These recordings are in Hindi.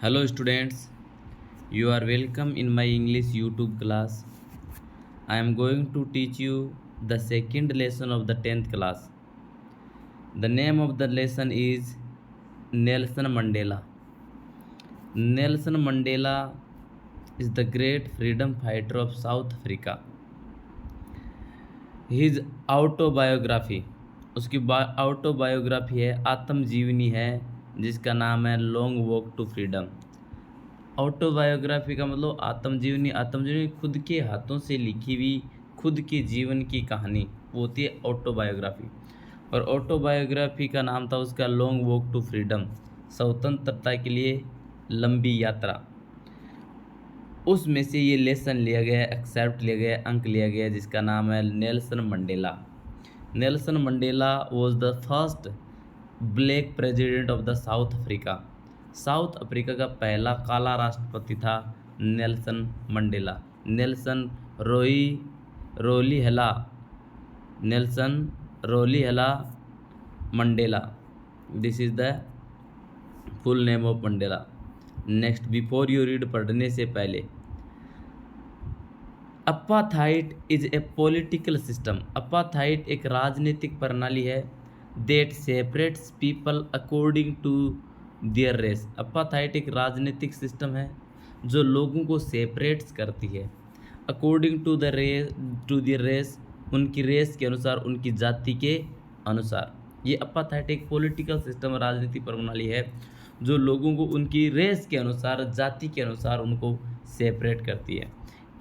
Hello students, you are welcome in my English YouTube class. I am going to teach you the second lesson of the 10th class. The name of the lesson is Nelson Mandela. Nelson Mandela is the great freedom fighter of South Africa. His autobiography, उसकी ऑटोबायोग्राफी है, आत्मजीवनी है, जिसका नाम है Long Walk to Freedom. Autobiography का मतलब आत्मजीवनी। आत्मजीवनी खुद के हाथों से लिखी हुई खुद के जीवन की कहानी, वो होती है ऑटोबायोग्राफी। और ऑटोबायोग्राफी का नाम था उसका लॉन्ग वॉक टू फ्रीडम, स्वतंत्रता के लिए लंबी यात्रा। उसमें से ये लेसन लिया गया, एक्सेप्ट लिया गया, अंक लिया गया, जिसका नाम है Nelson Mandela. Nelson Mandela was the first black president of the South Africa. South Africa का पहला काला राष्ट्रपति था Nelson Mandela. Nelson Rolihlahla Nelson Rolihlahla Mandela, this is the full name of Mandela. Next, before you read, पढ़ने से पहले, apartheid is a political system. Apartheid एक राजनीतिक प्रणाली है that separates people according to their race. Apartheid एक राजनीतिक सिस्टम है जो लोगों को सेपरेट्स करती है अकॉर्डिंग टू द रेस, उनकी रेस के अनुसार, उनकी जाति के अनुसार। ये अपाथाइट एक पॉलिटिकल सिस्टम, राजनीतिक प्रणाली है जो लोगों को उनकी रेस के अनुसार, जाति के अनुसार उनको सेपरेट करती है।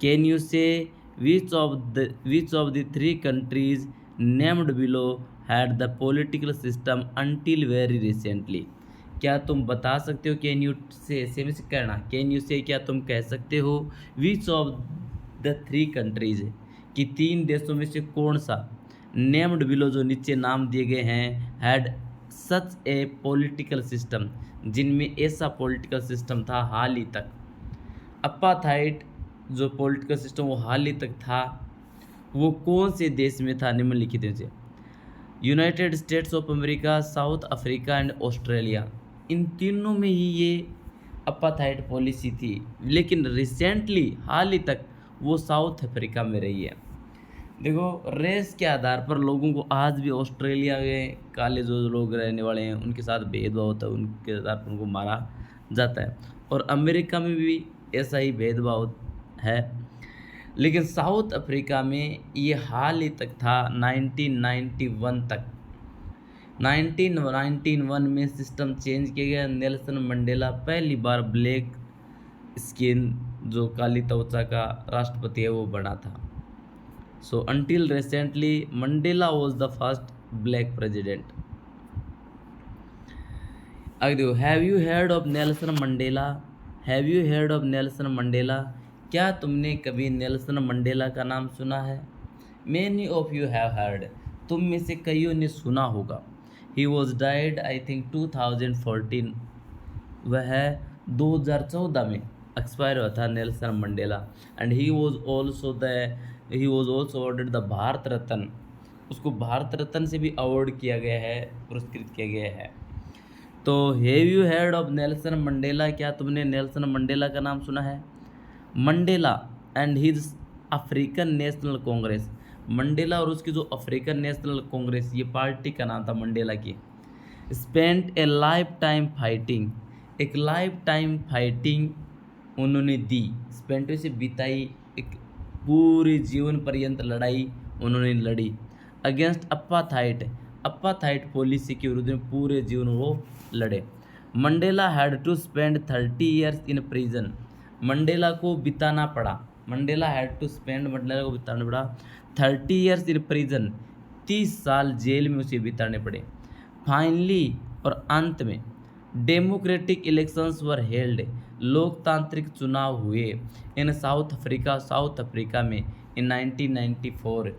कैन यू से which of the three countries named below had the political system until very recently? क्या तुम बता सकते हो? कैन यू से कहना, कैन यू से क्या तुम कह सकते हो which of the three countries, कि तीन देशों में से कौन सा, नेम्ड बिलो जो नीचे नाम दिए गए हैं, had such A political system, जिनमें ऐसा पॉलिटिकल सिस्टम था हाल ही तक। अपाथाइट जो पॉलिटिकल सिस्टम वो हाल ही तक था, वो कौन से देश में था? निम्नलिखित में से United States of America, South Africa and Australia. इन तीनों में ही ये अपाथाइट पॉलिसी थी, लेकिन रिसेंटली हाल ही तक वो साउथ अफ्रीका में रही है। देखो, रेस के आधार पर लोगों को आज भी ऑस्ट्रेलिया में काले जो लोग रहने वाले हैं उनके साथ भेदभाव होता है, उनके आधार पर उनको मारा जाता है। और अमेरिका में भी ऐसा ही भेदभाव है, लेकिन साउथ अफ्रीका में ये हाल ही तक था, 1991 तक। 1991 में सिस्टम चेंज किया गया। नेल्सन मंडेला पहली बार ब्लैक स्किन, जो काली त्वचा का राष्ट्रपति है, वो बना था। So until recently Mandela was the first black president. आगे देखो, have you heard of Nelson Mandela? Have you heard of Nelson Mandela? क्या तुमने कभी नेल्सन मंडेला का नाम सुना है? Many of you have heard, तुम में से कईयों ने सुना होगा। He was died I think 2014, वह 2014 में एक्सपायर हुआ था Nelson Mandela. And he was also awarded the Bharat रत्न, उसको भारत रत्न से भी अवार्ड किया गया है, पुरस्कृत किया गया है। तो have you heard of Nelson Mandela? क्या तुमने नेल्सन मंडेला का नाम सुना है? Mandela and his African National Congress, Mandela और उसकी जो अफ्रीकन नेशनल कांग्रेस, ये पार्टी का नाम था मंडेला की। स्पेंट ए लाइफ टाइम फाइटिंग, एक लाइफ टाइम फाइटिंग उन्होंने दी। स्पेंट से बिताई, एक पूरे जीवन पर्यंत लड़ाई उन्होंने लड़ी अगेंस्ट अपाथाइट पॉलिसी के विरुद्ध में पूरे जीवन वो लड़े। Mandela had to spend 30 years in prison, Mandela को बिताना पड़ा। मंडेला को बिताना पड़ा 30 ईयर्स इन प्रिजन, 30 साल जेल में उसे बिताने पड़े। फाइनली, और अंत में, डेमोक्रेटिक इलेक्शंस वर हेल्ड, लोकतांत्रिक चुनाव हुए इन साउथ अफ्रीका में इन 1994,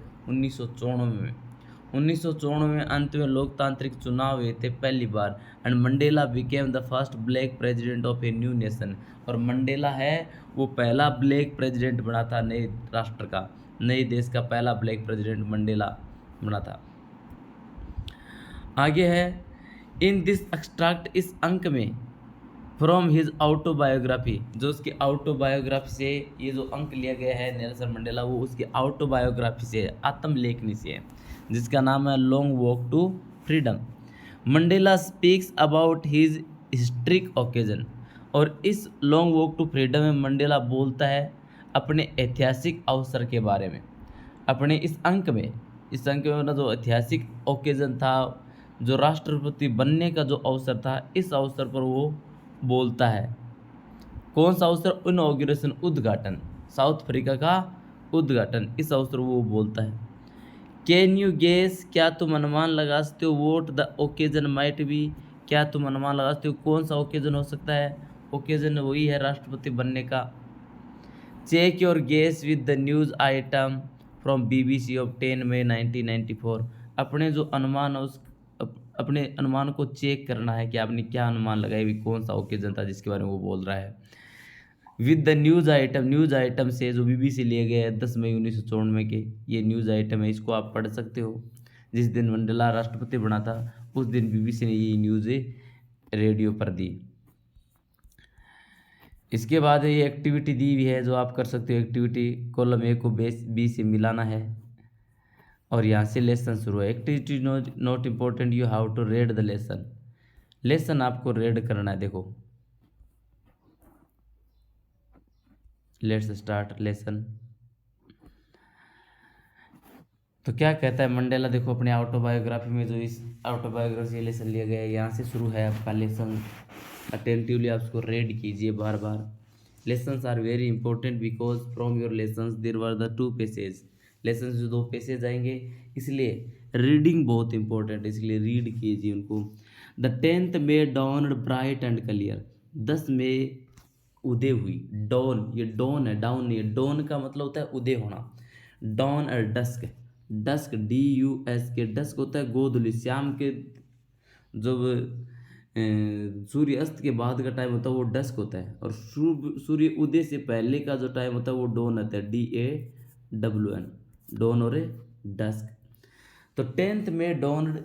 1994 में अंत में लोकतांत्रिक चुनाव हुए थे पहली बार। And Mandela became the first black president of a new nation, और मंडेला है वो पहला ब्लैक प्रेसिडेंट बना था नए राष्ट्र का, नए देश का पहला ब्लैक प्रेसिडेंट मंडेला बना था। आगे है इन दिस एक्सट्रैक्ट, इस अंक में फ्रॉम हिज ऑटोबायोग्राफी, जो उसकी ऑटोबायोग्राफी से ये जो अंक लिया गया है नेल्सन मंडेला, वो उसकी ऑटोबायोग्राफी से है, आत्मलेखनी से है, जिसका नाम है Long Walk to Freedom. Mandela speaks about his historic occasion, और इस लॉन्ग वॉक टू फ्रीडम में मंडेला बोलता है अपने ऐतिहासिक अवसर के बारे में। अपने इस अंक में ना जो ऐतिहासिक ओकेजन था, जो राष्ट्रपति बनने का जो अवसर था, इस अवसर पर वो बोलता है। कौन सा अवसर? इनॉग्रेशन, उद्घाटन, साउथ अफ्रीका का उद्घाटन, इस अवसर वो बोलता है। कैन यू गेस, क्या तुम अनुमान लगा सकते हो? Vote the occasion might be, क्या तुम अनुमान लगा सकते हो कौन सा ओकेजन हो सकता है? ओकेजन वही है राष्ट्रपति बनने का। Check your guess with the news item from BBC of 10 May 1994। अपने जो अनुमान है अपने अनुमान को चेक करना है कि आपने क्या अनुमान लगाया, भी कौन सा ओकेजन था जिसके बारे में वो बोल रहा है। विद द न्यूज़ आइटम से जो BBC लिए गए हैं 10 मई 1994 के, ये न्यूज़ आइटम है, इसको आप पढ़ सकते हो। जिस दिन मंडेला राष्ट्रपति बना था उस दिन BBC ने ये न्यूज़ रेडियो पर दी। इसके बाद ये एक्टिविटी दी हुई है जो आप कर सकते हो। एक्टिविटी कॉलम ए को बी से मिलाना है और यहाँ से लेसन शुरू है। Activity not important, you have to read the lesson. Lesson आपको रीड करना है। देखो, लेट्स स्टार्ट लेसन। तो क्या कहता है मंडेला? देखो, अपने ऑटोबायोग्राफी में जो इस ऑटोबायोग्राफी से लेसन लिया गया है, यहाँ से शुरू है आपका लेसन। अटेंटिवली आप उसको रीड कीजिए बार बार। Lessons are very important because from your lessons there were the 2 passage. Lesson जो 2 पेसेज आएंगे, इसलिए रीडिंग बहुत इंपॉर्टेंट है, इसलिए रीड कीजिए उनको। The 10th May dawn bright and clear, 10 मई उदय हुई। डॉन, ये डॉन है, डाउन नहीं है। डॉन का मतलब होता है उदय होना। डॉन और डस्क, डस्क DUSK, डस्क होता है गोधूली, शाम के जब सूर्य अस्त के बाद का टाइम होता है वो डस्क होता है, और सूर्य उदय से पहले का जो टाइम होता है वो डॉन होता है, DAWN, डॉन और डस्क। तो 10th में डॉन,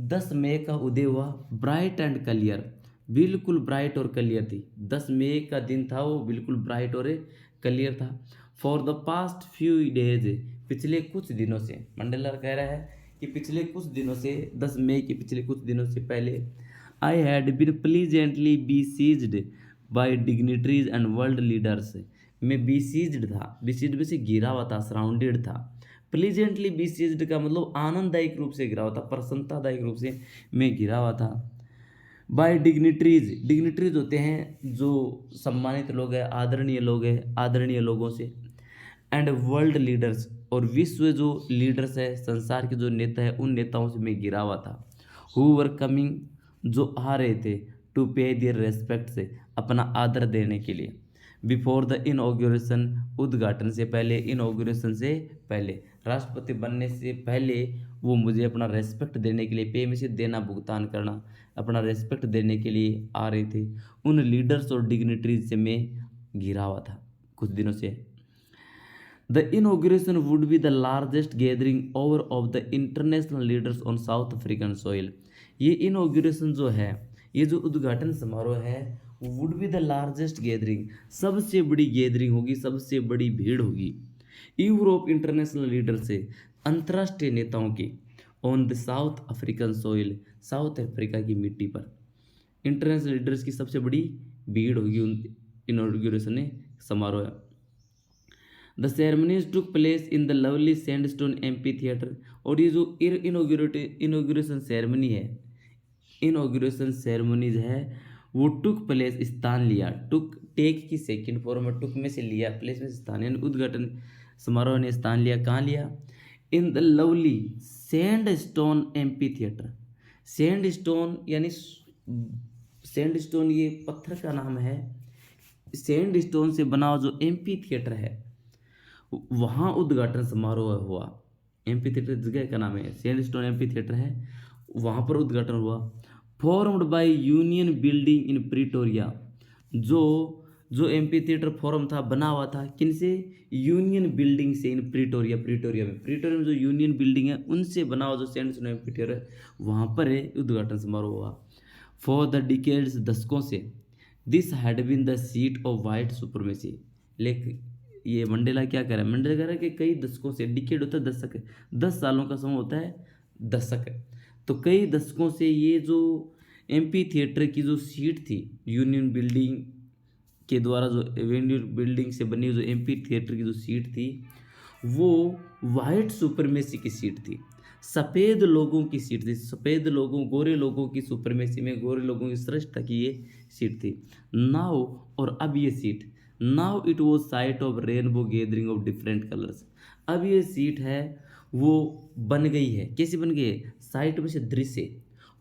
10 मई का उदय हुआ। ब्राइट एंड क्लियर, बिल्कुल ब्राइट और क्लियर थी। 10 मई का दिन था वो बिल्कुल ब्राइट और क्लियर था। For the past few days, पिछले कुछ दिनों से, मंडेला कह रहा है कि पिछले कुछ दिनों से, 10 मई के पिछले कुछ दिनों से पहले, I had been pleasantly besieged by dignitaries and world leaders. मैं बीसीज्ड था, बीसीज्ड में से घिरा हुआ था, सराउंडेड था। प्लीजेंटली बीसीज्ड का मतलब आनंददायक रूप से घिरा हुआ था, प्रसन्नतादायक रूप से मैं घिरा हुआ था। बाय डिग्निटरीज, डिग्निटरीज होते हैं जो सम्मानित लोग हैं, आदरणीय लोग हैं, आदरणीय लोगों से। एंड वर्ल्ड लीडर्स, और विश्व जो लीडर्स है, संसार के जो नेता है, उन नेताओं से मैं घिरा हुआ था। हु वर कमिंग, जो आ रहे थे, टू पे देयर रेस्पेक्ट, से अपना आदर देने के लिए। बिफोर द इनॉग्रेशन, उद्घाटन से पहले, इनॉग्रेशन से पहले, राष्ट्रपति बनने से पहले वो मुझे अपना रेस्पेक्ट देने के लिए, पे में से देना, भुगतान करना, अपना रेस्पेक्ट देने के लिए आ रहे थे। उन लीडर्स और डिग्निटरीज से मैं घिरा हुआ था कुछ दिनों से। The inauguration would be the largest gathering over of the international leaders on south African soil. ये इनॉग्रेशन जो है, ये जो उद्घाटन समारोह है, would be the largest gathering, सबसे बड़ी गैदरिंग होगी, सबसे बड़ी भीड़ होगी यूरोप इंटरनेशनल लीडर से, अंतर्राष्ट्रीय नेताओं की, on the south African soil, south Africa की मिट्टी पर। इंटरनेशनल लीडर्स की सबसे बड़ी भीड़ होगी उन इनॉग्रेशन समारोह है। The ceremonies took place in the lovely sandstone amphi theatre. और ये जो इनॉग्रेशन सेरेमनी है, इनॉग्रेशन सेरेमनीज है, वो टुक प्लेस, स्थान लिया, टुक टेक की सेकंड फॉर्म है, टुक में से लिया, प्लेस में स्थान, यानी उद्घाटन समारोह ने स्थान लिया। कहाँ लिया? In the lovely sandstone amphi theatre. Sandstone यानी सैंडस्टोन, ये पत्थर का नाम है। सैंडस्टोन से बना हुआ जो एम्पी थिएटर है, वहाँ उद्घाटन समारोह हुआ। एम्पी थिएटर जगह का नाम है, सैंडस्टोन एम्पी थिएटर है, वहाँ पर उद्घाटन हुआ। Formed by union building in Pretoria, जो जो एम्पी थिएटर फॉर्म था, बना हुआ था किनसे? यूनियन बिल्डिंग से, इन प्रिटोरिया, प्रिटोरिया में जो यूनियन बिल्डिंग है उनसे बना हुआ जो सैंडस्टोन एम्पी थिएटर है, वहाँ पर उद्घाटन समारोह हुआ। फॉर द डिकेड्स, दशकों से, this had been the seat of white supremacy. लेकिन ये मंडेला क्या कह रहा है, मंडेला कह रहा है कि कई दशकों से, डिकेड होता है दशक, 10 सालों का समय होता है दशक, तो कई दशकों से ये जो एमपी थिएटर की जो सीट थी यूनियन बिल्डिंग के द्वारा, जो यूनियन बिल्डिंग से बनी जो एमपी थिएटर की जो सीट थी वो वाइट सुपरमेसी की सीट थी, सफ़ेद लोगों की सीट थी, सफ़ेद लोगों, गोरे लोगों की सुपरमेसी में, गोरे लोगों की श्रेष्ठता की ये सीट थी। नाउ, और अब ये seat, now it was site of rainbow gathering of different colours. अब ये सीट है वो बन गई है, कैसे बन गई है, साइट में से दृश्य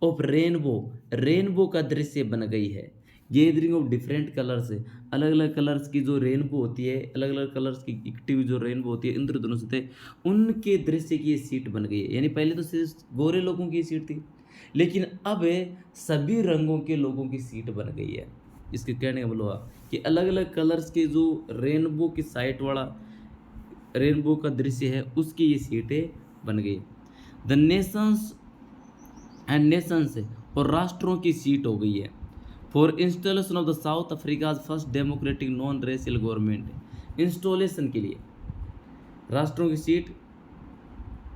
ऑफ रेनबो, रेनबो का दृश्य बन गई है, गैदरिंग ऑफ डिफरेंट कलर्स, अलग अलग कलर्स की जो रेनबो होती है, अलग अलग कलर्स की इकट्ठी जो रेनबो होती है इंद्रधनुष से, उनके दृश्य की ये सीट बन गई है। यानी पहले तो सिर्फ गोरे लोगों की सीट थी, लेकिन अब सभी रंगों के लोगों की सीट बन गई है। इसके कहने का मतलब हुआ कि अलग अलग कलर्स के जो रेनबो की साइट वाला रेनबो का दृश्य है उसकी ये सीटें बन गई। द नेशंस एंड नेशंस, और राष्ट्रों की सीट हो गई है। For installation of the south Africa's first democratic non racial government, installation के लिए राष्ट्रों की सीट,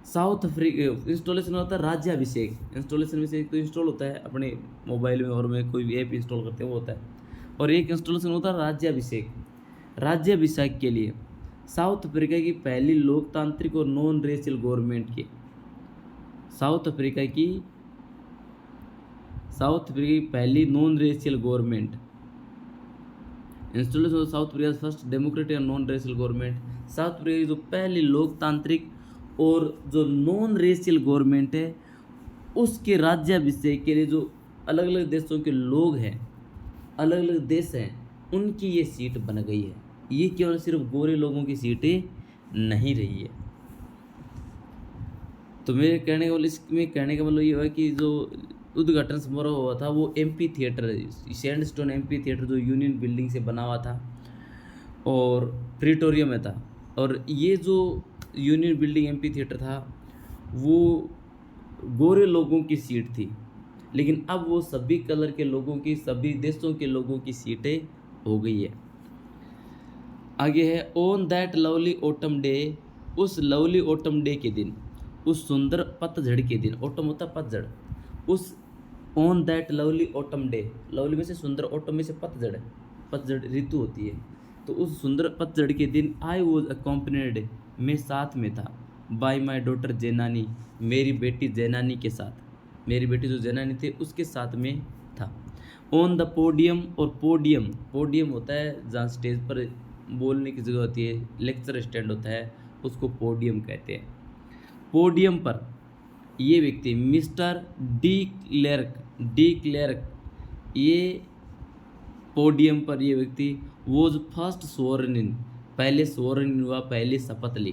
साउथ अफ्रीका, इंस्टॉलेशन होता है राज्याभिषेक, इंस्टॉलेशन में से एक तो इंस्टॉल होता है अपने मोबाइल में और में कोई भी ऐप इंस्टॉल करते हैं वो होता है, और एक इंस्टॉलेशन होता है राज्याभिषेक। राज्याभिषेक के लिए साउथ अफ्रीका की पहली लोकतांत्रिक और नॉन रेशियल गवर्नमेंट की, साउथ अफ्रीका की पहली non racial government, installation of South Africa first democratic and non racial government, south Africa की जो पहली लोकतांत्रिक और जो नॉन रेशियल गवर्नमेंट है उसके राज्याभिषेक के लिए जो अलग अलग देशों के लोग हैं, अलग अलग देश हैं, उनकी ये सीट बन गई है। ये केवल सिर्फ गोरे लोगों की सीटें नहीं रही है। तो मेरे कहने का मतलब, इसमें कहने का मतलब ये हुआ कि जो उद्घाटन समारोह हुआ था वो MP theatre, sandstone MP theatre जो यूनियन बिल्डिंग से बना हुआ था और प्रिटोरिया में था, और ये जो यूनियन बिल्डिंग एमपी थिएटर था वो गोरे लोगों की सीट थी, लेकिन अब वो सभी कलर के लोगों की, सभी देशों के लोगों की सीटें हो गई है। आगे है, on that lovely autumn day, उस लवली ऑटम डे के दिन, उस सुंदर पतझड़ के दिन, ऑटम होता पतझड़, उस on that lovely autumn day, lovely में से सुंदर, ऑटम में से पतझड़, पतझड़ ऋतु होती है, तो उस सुंदर पतझड़ के दिन आई वॉज अकम्पनीड, मैं साथ में था, बाय माई डॉटर जैनानी, मेरी बेटी जैनानी के साथ, मेरी बेटी जो जैनानी थी उसके साथ में था। ऑन द पोडियम, और पोडियम, पोडियम होता है जहाँ स्टेज पर बोलने की जगह होती है, लेक्चर स्टैंड होता है, उसको पोडियम कहते हैं। पोडियम पर ये व्यक्ति मिस्टर डी क्लेर्क, ये पोडियम पर ये व्यक्ति वॉज फर्स्ट स्वर्न इन, पहले स्वर्न इन हुआ, पहले शपथ ली,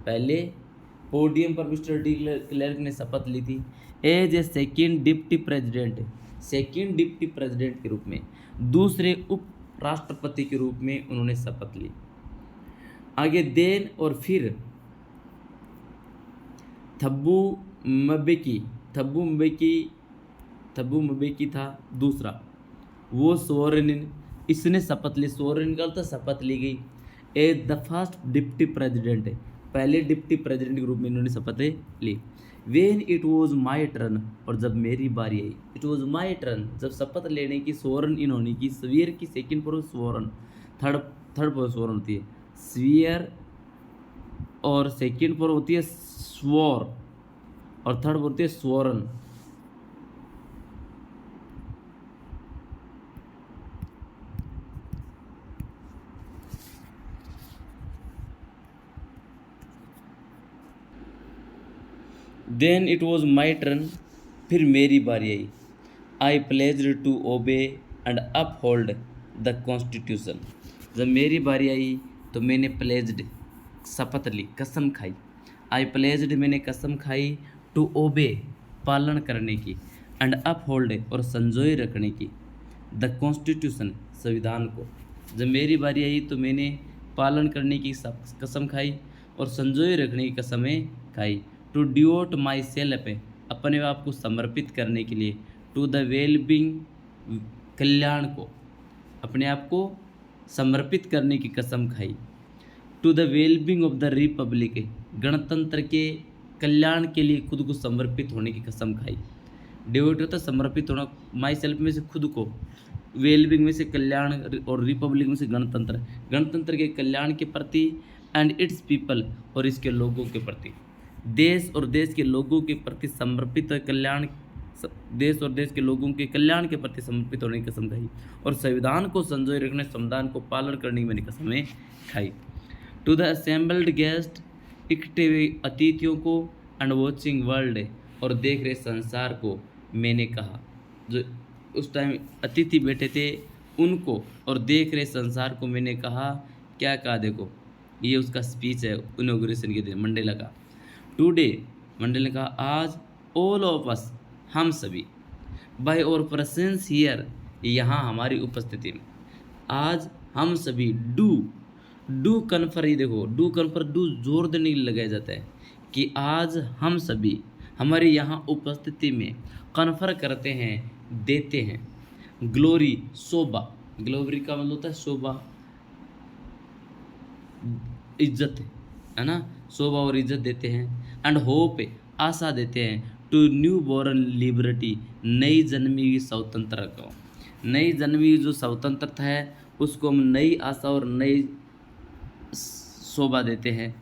पहले पोडियम पर मिस्टर डी क्लेर्क ने शपथ ली थी as a second deputy president, second deputy president के रूप में, दूसरे उप राष्ट्रपति के रूप में उन्होंने शपथ ली। आगे देन, और फिर थब्बू म्बेकी था दूसरा, वो स्वर्न, इसने शपथ ली, स्वर्न का अर्थ शपथ ली गई, as the first deputy president, पहले डिप्टी प्रेसिडेंट के रूप में इन्होंने शपथ ली। When it was my turn, और जब मेरी बारी आई, इट वॉज माई टर्न, जब शपथ लेने की, स्वर्न इन्होंने की, स्वीयर की सेकेंड पर स्वर्न, थर्ड पर स्वर्न होती है स्वीयर, और सेकेंड पर होती है स्वोर, और थर्ड पर होती है स्वर्ण। Then it was my turn, फिर मेरी बारी आई, I pledged to obey and uphold the constitution, जब मेरी बारी आई तो मैंने प्लेज्ड, शपथ ली, कसम खाई, आई प्लेज्ड, मैंने कसम खाई, टू ओबे, पालन करने की, एंड अपहोल्ड, और संजोए रखने की, द कॉन्स्टिट्यूशन, संविधान को। जब मेरी बारी आई तो मैंने पालन करने की कसम खाई और संजोए रखने की कसमें खाई। टू डिवोट माई सेल्फ, अपने आप को समर्पित करने के लिए, टू द वेलबींग, कल्याण को, अपने आप को समर्पित करने की कसम खाई। To the wellbeing of the republic, गणतंत्र के कल्याण के लिए खुद को समर्पित होने की कसम खाई। डिवोट होता है समर्पित होना, माई सेल्फ में से खुद को, वेलबींग में से कल्याण, और रिपब्लिक में से गणतंत्र, गणतंत्र के कल्याण के प्रति, एंड इट्स पीपल, और इसके लोगों के प्रति, देश और देश के लोगों के प्रति समर्पित कल्याण, देश और देश के लोगों के कल्याण के प्रति समर्पित होने की कसम खाई, और संविधान को संजोए रखने, संविधान को पालन करने की मैंने कसमें खाई। टू द असेंबल्ड गेस्ट, इकट्ठे हुए अतिथियों को, एंड वॉचिंग वर्ल्ड, और देख रहे संसार को मैंने कहा। जो उस टाइम अतिथि बैठे थे उनको, और देख रहे संसार को मैंने कहा, क्या कहा देखो, ये उसका स्पीच है इनॉग्रेशन के दिन मंडेला का। टुडे, मंडेला ने कहा आज, ऑल ऑफ अस, हम सभी, बाय और प्रेजेंस हियर, यहाँ हमारी उपस्थिति में, आज हम सभी, डू कन्फर, ये देखो डू कन्फर, डू जोर देने के लिए लगाया जाता है कि आज हम सभी हमारे यहाँ उपस्थिति में कन्फर करते हैं, देते हैं, ग्लोरी, शोभा, ग्लोरी का मतलब होता है शोभा, इज्जत है ना, शोभा और इज्जत देते हैं, एंड होप, आशा देते हैं, टू न्यू बोर्न लिबर्टी, नई जन्मी हुई स्वतंत्रता को, नई जन्मी जो स्वतंत्रता है उसको हम नई आशा और नई शोभा देते हैं।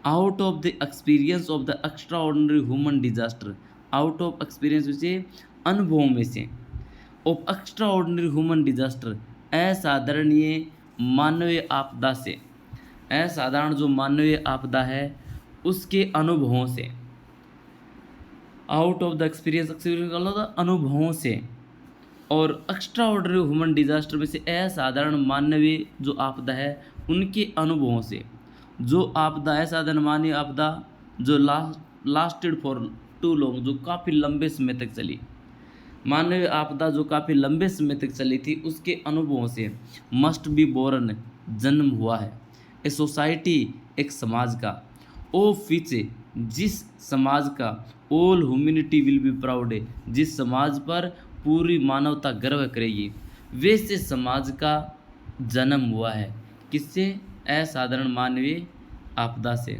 Out of the experience of the extraordinary human disaster, out of experience से, अनुभवों में से, of extraordinary human disaster, असाधारणीय मानवीय आपदा से, असाधारण जो मानवीय आपदा है उसके अनुभवों से, out of the experience, experience का अनुभवों से, और एक्स्ट्रा ऑर्डिनरी ह्यूमन डिजास्टर में से असाधारण मानवीय जो आपदा है उनके अनुभवों से, जो आपदा असाधारण मानवीय आपदा जो लास्टेड फॉर टू लॉन्ग, जो काफ़ी लंबे समय तक चली, मानवीय आपदा जो काफ़ी लंबे समय तक चली थी उसके अनुभवों से, मस्ट बी बोर्न, जन्म हुआ है, ए सोसाइटी, एक समाज का, ओ फीचे, जिस समाज का, all humanity will be proud, जिस समाज पर पूरी मानवता गर्व करेगी, वैसे समाज का जन्म हुआ है, किससे, असाधारण मानवीय आपदा से।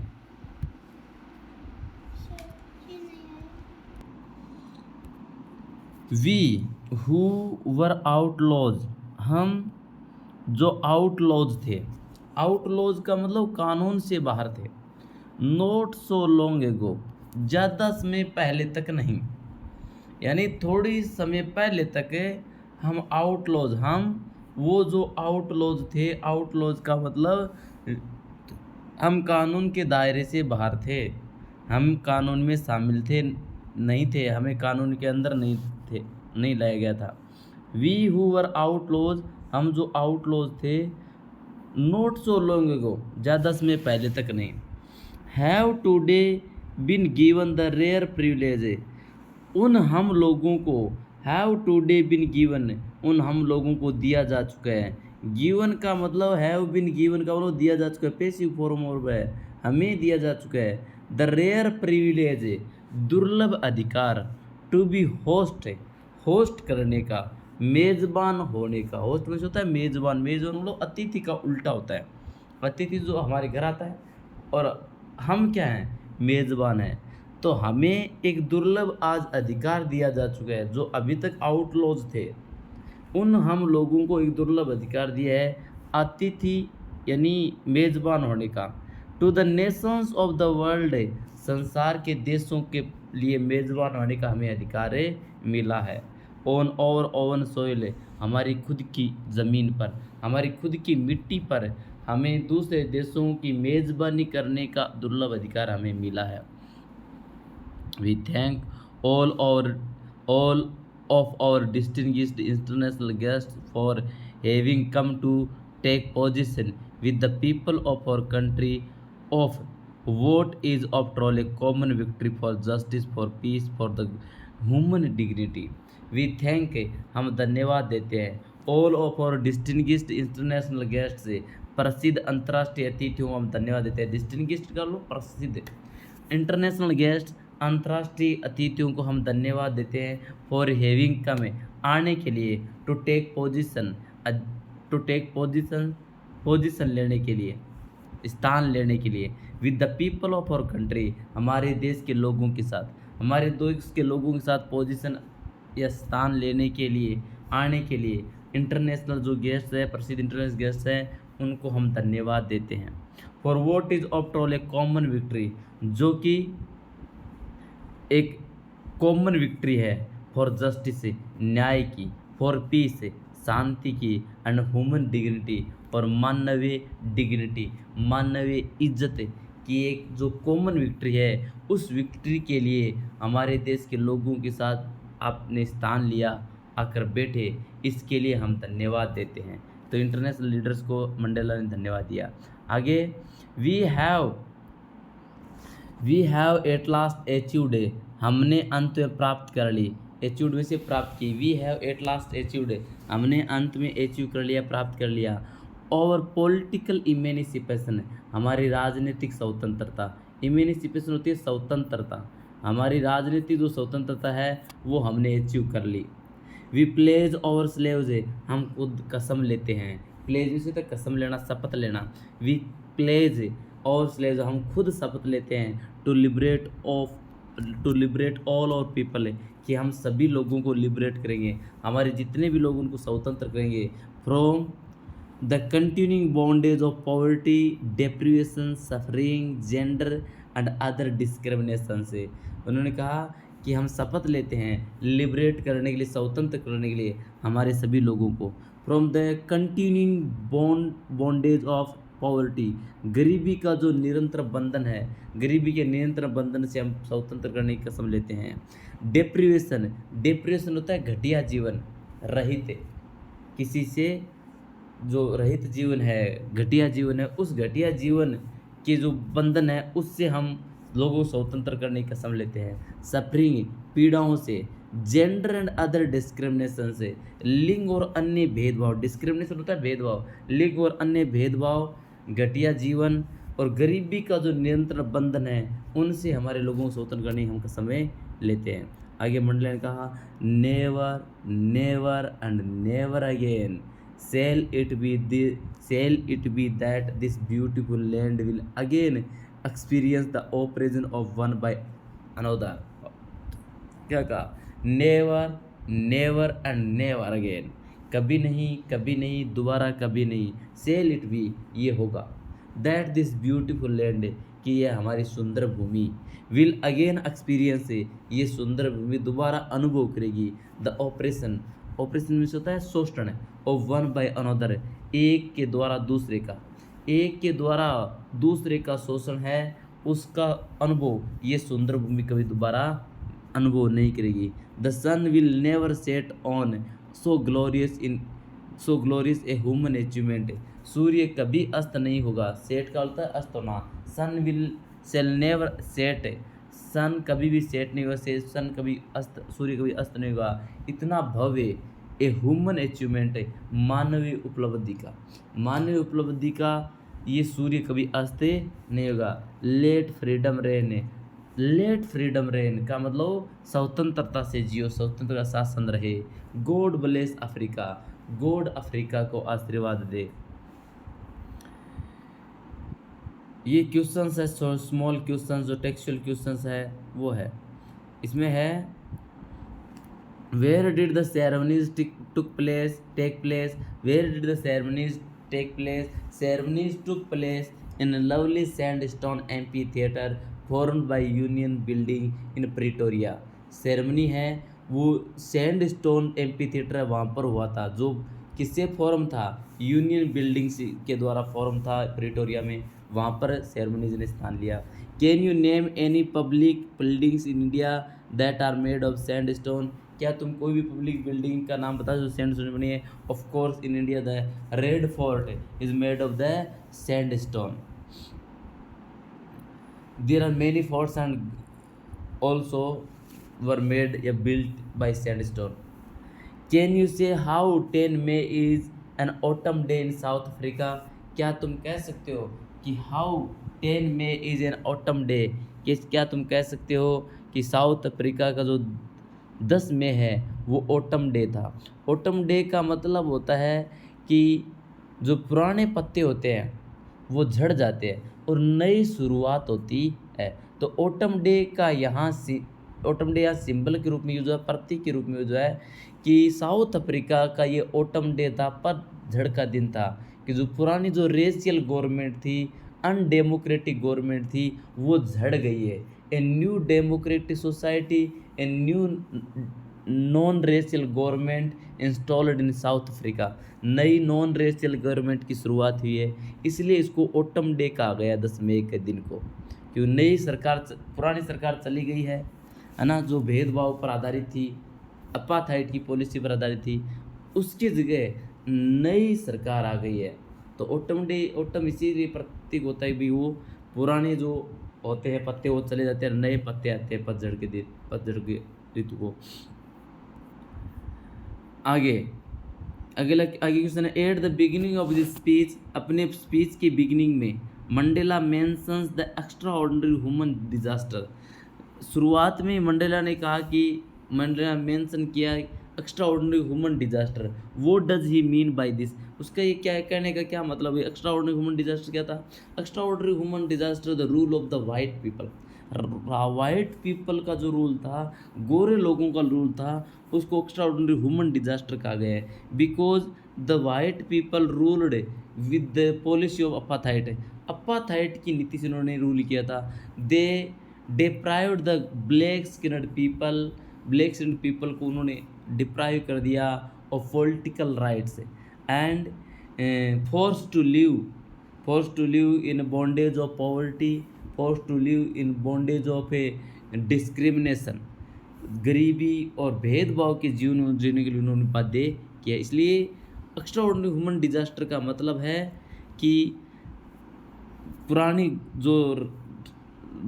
वी हु वर आउटलॉज, हम जो आउटलॉज थे, आउटलॉज का मतलब कानून से बाहर थे, नॉट सो लॉन्ग एगो, ज़्यादा समय पहले तक नहीं, यानी थोड़ी समय पहले तक हम आउटलॉज, हम वो जो आउटलॉज थे, आउटलॉज का मतलब हम कानून के दायरे से बाहर थे, हम कानून में शामिल थे नहीं थे, हमें कानून के अंदर नहीं थे, नहीं लाया गया था। वी हु वर आउटलॉज, हम जो आउटलॉज थे, नॉट सो लॉन्ग एगो, ज़्यादा समय पहले तक नहीं, have today been given the rare privilege, उन हम लोगों को, हैव टुडे बीन गिवन, उन हम लोगों को दिया जा चुका है, गिवन का मतलब, हैव बीन गिवन का मतलब दिया जा चुका है, पैसिव फॉर्म और है, हमें दिया जा चुका है, द रेयर प्रिविलेज, दुर्लभ अधिकार, टू बी होस्ट, होस्ट करने का, मेज़बान होने का, होस्ट में होता है मेज़बान, मेज़बान मतलब अतिथि का उल्टा होता है, अतिथि जो हमारे घर आता है और हम क्या हैं, मेज़बान हैं, तो हमें एक दुर्लभ आज अधिकार दिया जा चुका है, जो अभी तक आउटलॉज थे उन हम लोगों को एक दुर्लभ अधिकार दिया है, अतिथि यानी मेज़बान होने का, to the nations of the world, संसार के देशों के लिए मेज़बान होने का हमें अधिकार मिला है, ऑन और ओवन सोइल, हमारी खुद की ज़मीन पर, हमारी खुद की मिट्टी पर हमें दूसरे देशों की मेज़बानी करने का दुर्लभ अधिकार हमें मिला है। We thank all of our distinguished international guests for having come to take position with the people of our country of what is after all a common victory for justice, for peace, for the human dignity. We thank, हम धन्यवाद देते हैं, all of our distinguished international guests, प्रसिद्ध अंतर्राष्ट्रीय अतिथियों हम धन्यवाद देते हैं, डिस्टिंग्विश्ड कर लो, प्रसिद्ध इंटरनेशनल गेस्ट, अंतर्राष्ट्रीय अतिथियों को हम धन्यवाद देते हैं, फॉर हैविंग कम, आने के लिए, to take position, to take position लेने के लिए, स्थान लेने के लिए, with the people of our country, हमारे देश के लोगों के साथ, हमारे देश के लोगों के साथ पोजीशन या स्थान लेने के लिए, आने के लिए इंटरनेशनल जो गेस्ट है, प्रसिद्ध इंटरनेशनल गेस्ट हैं, उनको हम धन्यवाद देते हैं। For vote is after all A common victory, जो कि एक कॉमन विक्ट्री है, फॉर जस्टिस न्याय की, फॉर पीस शांति की, एंड ह्यूमन डिग्निटी और मानवीय डिग्निटी मानवीय इज्जत की एक जो कॉमन विक्ट्री है, उस विक्ट्री के लिए हमारे देश के लोगों के साथ आपने स्थान लिया, आकर बैठे, इसके लिए हम धन्यवाद देते हैं। तो इंटरनेशनल लीडर्स को मंडेला ने धन्यवाद दिया। आगे, we have at last achieved, हमने अंत में प्राप्त कर ली, अचीव्ड में से प्राप्त की, we have at last achieved, हमने अंत में अचीव कर लिया, प्राप्त कर लिया। और पॉलिटिकल इमेनिसिपेशन, हमारी राजनीतिक स्वतंत्रता, इमेनिसिपेशन होती है स्वतंत्रता, हमारी राजनीतिक जो स्वतंत्रता है वो हमने अचीव कर ली। वी प्लेज ओवर स्लेव्स, हम खुद कसम लेते हैं, प्लेज में से तो कसम लेना, शपथ लेना, वी प्लेज और स्लेव्स, हम खुद शपथ लेते हैं, टू लिबरेट ऑल और पीपल, कि हम सभी लोगों को लिबरेट करेंगे, हमारे जितने भी लोग उनको स्वतंत्र करेंगे, from the continuing bondage of poverty, deprivation, suffering, gender and other discrimination से। उन्होंने कहा कि हम शपथ लेते हैं लिबरेट करने के लिए, स्वतंत्र करने के लिए हमारे सभी लोगों को, from the continuing bondage of poverty, गरीबी का जो निरंतर बंधन है, गरीबी के निरंतर बंधन से हम स्वतंत्र करने की कसम लेते हैं। डिप्रेशन होता है घटिया जीवन, रहित, किसी से जो रहित जीवन है, घटिया जीवन है, उस घटिया जीवन के जो बंधन है उससे हम लोगों को स्वतंत्र करने की कसम लेते हैं। सफरिंग, पीड़ाओं से, जेंडर एंड अदर डिस्क्रिमिनेशन से, लिंग और अन्य भेदभाव, डिस्क्रिमिनेशन होता है भेदभाव, लिंग और अन्य भेदभाव, घटिया जीवन और गरीबी का जो निरंतर बंधन है, उनसे हमारे लोगों को स्वतंत्र करने की हम कसमें लेते हैं। आगे मंडले ने कहा, never never and never again shall it be that this beautiful land will again experience the oppression of one by another। क्या कहा, never never and never again, कभी नहीं दोबारा कभी नहीं, shall it be, ये होगा, that this beautiful land, कि यह हमारी सुंदर भूमि, will again experience, ये सुंदर भूमि दोबारा अनुभव करेगी, the oppression में से होता है शोषण, ऑफ वन बाय अनदर, एक के द्वारा दूसरे का, एक के द्वारा दूसरे का शोषण है, उसका अनुभव ये सुंदर भूमि कभी दोबारा अनुभव नहीं करेगी। The sun will never set on so glorious a human achievement, सूर्य कभी अस्त नहीं होगा, सेट का होता है अस्त होना, सन विल सेल नेवर सेट, सन कभी भी सेट नहीं होगा, सन कभी अस्त, सूर्य कभी अस्त नहीं होगा, इतना भव्य ए ह्यूमन अचीवमेंट है, मानवीय उपलब्धि का ये सूर्य कभी अस्त नहीं होगा। लेट फ्रीडम रेन का मतलब स्वतंत्रता से जियो, स्वतंत्रता का शासन रहे। God bless Africa, God Africa को आशीर्वाद दे। ये क्वेश्चंस है, स्मॉल क्वेश्चंस, जो टेक्सचुअल क्वेश्चंस है वो है, इसमें है Where did the ceremonies take place? Where did the ceremonies take place? Ceremonies took place in a lovely sandstone amphitheater formed by Union Building in Pretoria. Ceremony है वो सैंडस्टोन एम्पीथिएटर वहाँ पर हुआ था, जो किससे फॉर्म था, यूनियन बिल्डिंग्स के द्वारा फॉर्म था प्रिटोरिया में, वहाँ पर सेरेमनीज ने स्थान लिया। Can you name any public buildings in India that are made of sandstone, क्या तुम कोई भी पब्लिक बिल्डिंग का नाम बता जो सैंडस्टोन बनी है। Of course in India the Red Fort is made of the sandstone. There are many forts and also were made या built by sandstone. Can you say how 10 May is an autumn day in South Africa, क्या तुम कह सकते हो कि how 10 May is an autumn day, कि क्या तुम कह सकते हो कि साउथ अफ्रीका का जो 10 मई है वो ऑटम डे था। ऑटम डे का मतलब होता है कि जो पुराने पत्ते होते हैं वो झड़ जाते हैं और नई शुरुआत होती है। तो ऑटम डे का यहाँ सी ऑटम डे या सिंबल के रूप में यूज हुआ, प्रतीक के रूप में यूज हुआ है कि साउथ अफ्रीका का ये ऑटम डे था, पतझड़ का दिन था, कि जो पुरानी जो रेशियल गवर्नमेंट थी, अनडेमोक्रेटिक गवर्नमेंट थी, वो झड़ गई है। A new democratic society, a new non racial government installed in South Africa. नई नॉन रेशियल गवर्नमेंट की शुरुआत हुई है, इसलिए इसको ऑटम डे कहा गया 10 मई के दिन को, क्यों नई सरकार, पुरानी सरकार चली गई है ना, जो भेदभाव पर आधारित थी, अपार्थाइड की पॉलिसी पर आधारित थी, उसकी जगह नई सरकार आ गई है। तो ऑटम डे, ऑटम इसीलिए प्रतीक होता है भी, वो पुराने जो होते हैं पत्ते वो चले जाते हैं, नए पत्ते आते हैं पतझड़ के दिन, पतझड़ के ऋतु को। आगे अगला आगे क्वेश्चन है, at the beginning of this speech, अपने स्पीच की बिगिनिंग में Mandela mentions the extraordinary human disaster. शुरुआत में मंडेला ने कहा कि मंडेला मेंशन किया एक्स्ट्रा ऑर्डिनरी ह्यूमन डिजास्टर। वो does he mean by this, उसका ये क्या कहने का क्या मतलब है? एक्स्ट्रा ऑर्डिनरी ह्यूमन डिजास्टर क्या था? Extra ordinary human disaster the rule of the white people. White people का जो रूल था, गोरे लोगों का रूल था, उसको एक्स्ट्रा ऑर्डिनरी ह्यूमन डिजास्टर कहा गया है। Because the white people ruled with the policy of apartheid. Apartheid की नीति से उन्होंने रूल किया था। They deprived the black skinned people, black skinned people को उन्होंने डिप्राइव कर दिया of political rights and forced to live in bondage of poverty, forced to live in bondage of a discrimination। गरीबी और भेदभाव के जीवन जीने के लिए उन्होंने बाध्य किया। इसलिए एक्स्ट्रा ऑर्डिनरी ह्यूमन डिजास्टर का मतलब है कि पुरानी जो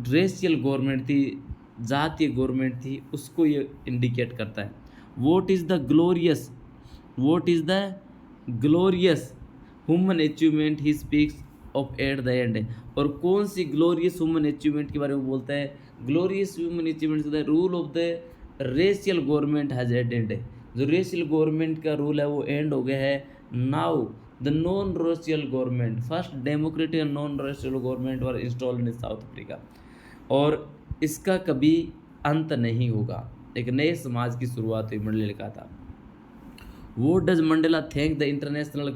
रेशियल गवर्नमेंट थी, जातीय गवर्नमेंट थी, उसको ये इंडिकेट करता है। What is the glorious human achievement he speaks of at the end. और कौन सी ग्लोरियस ह्यूमन अचीवमेंट के बारे में बोलता है? Glorious human achievement the rule of the racial government has ended. जो रेशियल गवर्नमेंट का रूल है वो एंड हो गया है। Now the non racial government, first democratic and non racial government were installed in South Africa. और इसका कभी अंत नहीं होगा, एक नए समाज की शुरुआत हुई, मंडेला ने लिखा था। वो does Mandela thank the international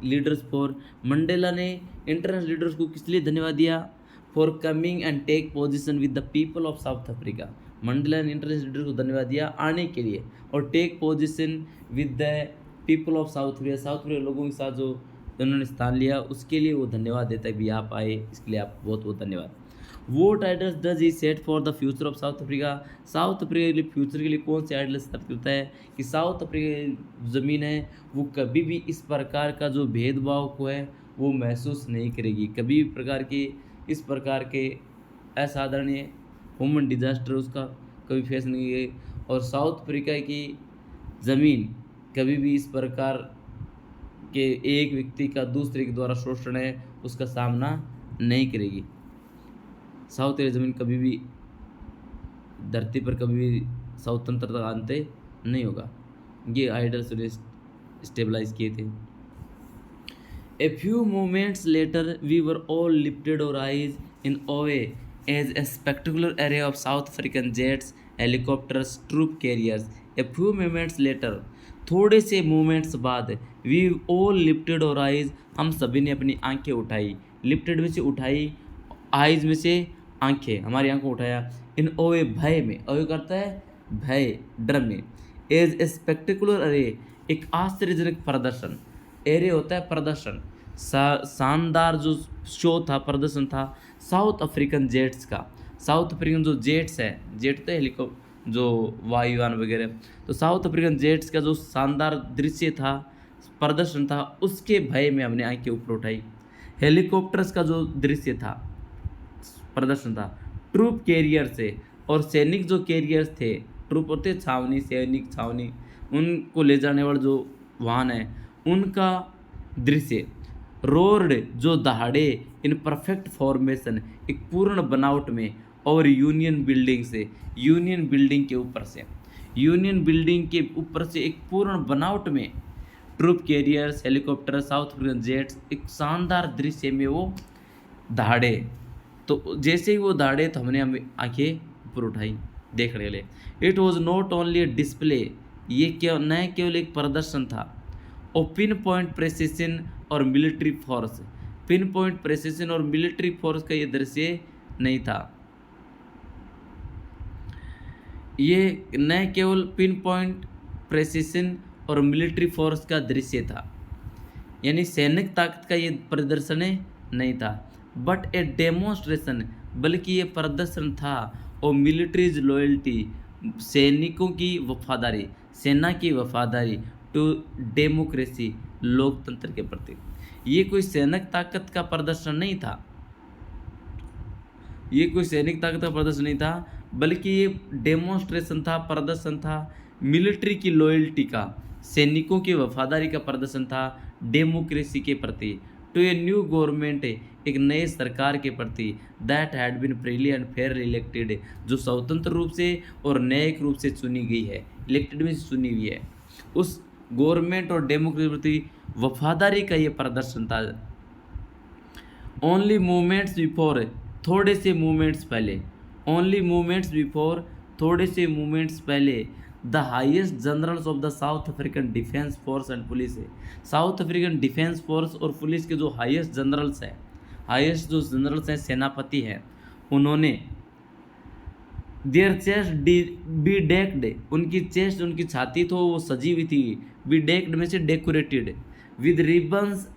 leaders for. Mandela ने इंटरनेशनल लीडर्स को किस लिए धन्यवाद दिया? For coming and take position with the people of South Africa. Mandela ने इंटरनेशनल लीडर्स को धन्यवाद दिया आने के लिए, और take position with the people of South Africa, South Africa लोगों के साथ जो उन्होंने स्थान लिया, उसके लिए वो धन्यवाद देता है भी आप आए, इसके लिए आप बहुत बहुत धन्यवाद। Vote idols does he set for the future of South Africa. South Africa के लिए फ्यूचर के लिए कौन से आइडल स्थापित करता है? कि साउथ अफ्रीका की ज़मीन है वो कभी भी इस प्रकार का जो भेदभाव को है वो महसूस नहीं करेगी, कभी भी प्रकार के इस प्रकार के असाधारणीय ह्यूमन डिजास्टर उसका कभी फेस नहीं है। और साउथ अफ्रीका की ज़मीन कभी भी इस प्रकार के एक व्यक्ति का दूसरे के द्वारा शोषण है उसका सामना नहीं करेगी। साउथ अफ्रीका ज़मीन कभी भी धरती पर कभी भी स्वतंत्रता आनते नहीं होगा। ये आइडल्स ने स्टेबलाइज किए थे। A few moments later we were all lifted our eyes in awe as a spectacular array of South African jets, helicopters, troop carriers. A few moments later, थोड़े से मोमेंट्स बाद, we all lifted our eyes, हम सभी ने अपनी आंखें उठाई। लिफ्टेड में से उठाई, आइज में से आंखें, हमारी आंखों उठाया। इन ओवे, भय में, ओवे करता है भय, डर में। एज ए स्पेक्टेकुलर अरे, एक आश्चर्यजनक प्रदर्शन। एरे होता है प्रदर्शन, शानदार जो शो था, प्रदर्शन था साउथ अफ्रीकन जेट्स का। साउथ अफ्रीकन जो जेट्स है, जेट तो हेलीकॉप्टर जो वायुयान वगैरह, तो साउथ अफ्रीकन जेट्स का जो शानदार दृश्य था, प्रदर्शन था, उसके भय में हमने आंखें ऊपर उठाई। हेलीकॉप्टर्स का जो दृश्य था, प्रदर्शन था। ट्रूप कैरियर से, और सैनिक जो कैरियर्स थे, ट्रूप होते छावनी, सैनिक छावनी, उनको ले जाने वाले जो वाहन है उनका दृश्य। रोर्ड, जो दहाड़े, इन परफेक्ट फॉर्मेशन, एक पूर्ण बनावट में, और यूनियन बिल्डिंग से, यूनियन बिल्डिंग के ऊपर से, यूनियन बिल्डिंग के ऊपर से एक पूर्ण बनावट में troop carriers, helicopter, South African jets, एक शानदार दृश्य में वो दहाड़े। तो जैसे ही वो दहाड़े तो हमने हमें आंखें ऊपर उठाई देखने के लिए। It was not only A display, ये क्या न केवल एक प्रदर्शन था, और पिन पॉइंट प्रेसिशन और military force, pin point precision और मिलिट्री फोर्स का ये दृश्य नहीं था। ये न केवल पिन पॉइंट प्रेसिशन और मिलिट्री फोर्स का दृश्य था, यानी सैनिक ताकत का ये प्रदर्शन नहीं था, बट ए डेमोन्स्ट्रेशन, बल्कि ये प्रदर्शन था और मिलिट्रीज लॉयल्टी, सैनिकों की वफादारी, सेना की वफादारी, टू डेमोक्रेसी, लोकतंत्र के प्रति। ये कोई सैनिक ताकत का प्रदर्शन नहीं था, ये कोई सैनिक ताकत का प्रदर्शन नहीं था, बल्कि ये डेमोन्स्ट्रेशन था, प्रदर्शन था मिलिट्री की लॉयल्टी का, सैनिकों की वफादारी का प्रदर्शन था डेमोक्रेसी के प्रति, टू ए न्यू गवर्नमेंट, एक नए सरकार के प्रति, that had been freely and fairly elected, जो स्वतंत्र रूप से और न्यायिक रूप से चुनी गई है, इलेक्टेड में चुनी हुई है, उस गवर्नमेंट और डेमोक्रेसी के प्रति वफादारी का ये प्रदर्शन था। ओनली मूवमेंट्स बिफोर, थोड़े से मूवमेंट्स पहले, ओनली मूवमेंट्स बिफोर, थोड़े से मूवमेंट्स पहले, the highest generals of the south African defence force and police है, साउथ अफ्रीकन डिफेंस फोर्स और पुलिस के जो हाईएस्ट जनरल्स हैं, हाईएस्ट जो जनरल्स हैं, सेनापति हैं, उन्होंने देयर चेस्ट बी डेक्ड, उनकी चेस्ट, उनकी छाती तो वो सजी हुई थी, बी डेक्ड में से decorated, with ribbons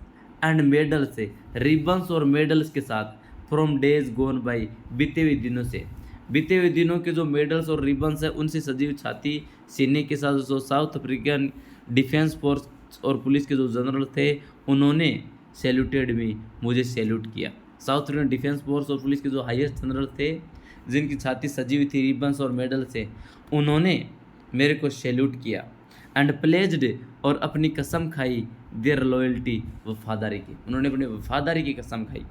and medal से, रिबन्स और मेडल्स के साथ, फ्रॉम डेज गोन बाई, बीते हुए दिनों से, बीते हुए दिनों के जो मेडल्स और रिबन्स हैं उनसे सजी हुई छाती, सीने के साथ जो साउथ अफ्रीकन डिफेंस फोर्स और पुलिस के जो जनरल थे उन्होंने सैल्यूटेड मी, मुझे सैल्यूट किया। साउथ अफ्रीकन डिफेंस फोर्स और पुलिस के जो हाईएस्ट जनरल थे जिनकी छाती सजी हुई थी रिबन्स और मेडल से, उन्होंने मेरे को सैल्यूट किया। एंड प्लेज्ड, और अपनी कसम खाई, देयर लॉयल्टी, वफादारी की, उन्होंने अपनी वफादारी की कसम खाई।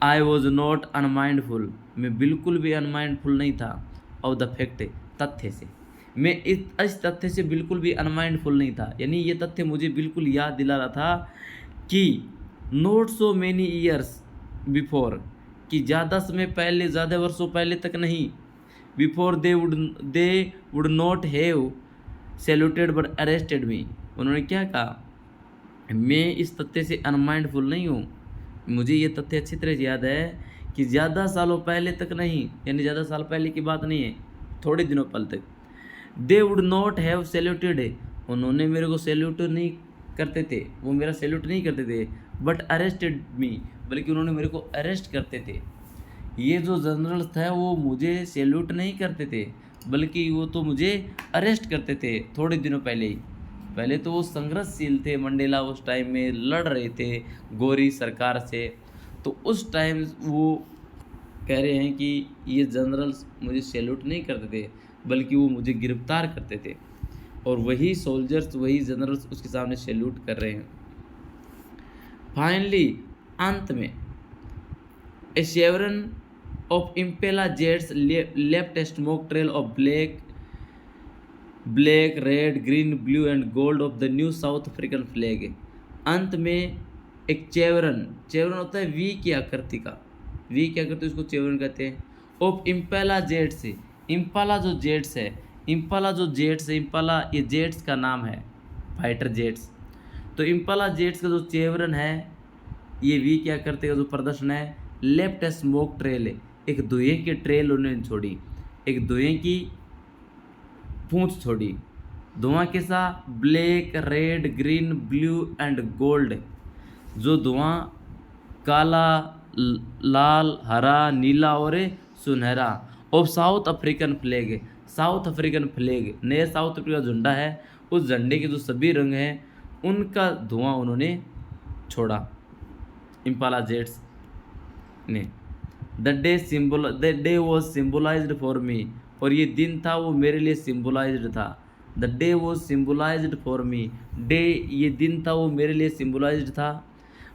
आई वॉज नॉट अनमाइंडफुल, मैं बिल्कुल भी अनमाइंडफुल नहीं था, ऑफ द फैक्ट, तथ्य से, मैं इस तथ्य से बिल्कुल भी अनमाइंडफुल नहीं था, यानी ये तथ्य मुझे बिल्कुल याद दिला रहा था कि not so many years before, कि ज़्यादा समय पहले, ज़्यादा वर्षों पहले तक नहीं, before they would not have saluted but arrested me, उन्होंने क्या कहा, मैं इस तथ्य से अनमाइंडफुल नहीं हूँ, मुझे ये तथ्य अच्छी तरह से याद है कि ज़्यादा सालों पहले तक नहीं, यानी ज़्यादा साल पहले की बात नहीं है, थोड़े दिनों पहले तक, दे वुड नॉट हैव सैल्यूटेड, उन्होंने मेरे को सैल्यूट नहीं करते थे, वो मेरा सैल्यूट नहीं करते थे, बट अरेस्टेड मी, बल्कि उन्होंने मेरे को अरेस्ट करते थे। ये जो जनरल था वो मुझे सैल्यूट नहीं करते थे, बल्कि वो तो मुझे अरेस्ट करते थे थोड़े दिनों पहले ही। पहले तो वो संघर्षशील थे, मंडेला उस टाइम में लड़ रहे थे गोरी सरकार से, तो उस टाइम वो कह रहे हैं कि ये जनरल्स मुझे सैल्यूट नहीं करते थे, बल्कि वो मुझे गिरफ्तार करते थे, और वही सोल्जर्स, वही जनरल्स उसके सामने सैल्यूट कर रहे हैं। फाइनली, अंत में, a chevron of Impala jets left a smoke trail of black, red, green, blue and gold of the new South African flag. अंत में एक चेवरन, चेवरन होता है वी की आकृति का, वी की आकृति, उसको चेवरन कहते हैं, ऑफ इम्पेला जेट्स, इम्पाला जो जेट्स है, इम्पाला जो जेट्स है, इम्पाला ये जेट्स का नाम है, फाइटर जेट्स, तो इम्पाला जेट्स का जो चेवरन है, ये वी की आकृति का जो प्रदर्शन है, लेफ्ट स्मोक ट्रेल, एक धुएं की ट्रेल उन्होंने छोड़ी, एक धुएं की पूंछ छोड़ी, धुआं के साथ black, red, green, blue and gold, जो धुआं काला, लाल, हरा, नीला और सुनहरा, और south African flag, south African flag, नए साउथ अफ्रीका झंडा है, उस झंडे के जो सभी रंग हैं उनका धुआं उन्होंने छोड़ा इम्पाला जेट्स ने। The day was symbolised for me, और ये दिन था वो मेरे लिए सिम्बोलाइज्ड था। The day was symbolised for me, day ये दिन था वो मेरे लिए सिम्बोलाइज्ड था,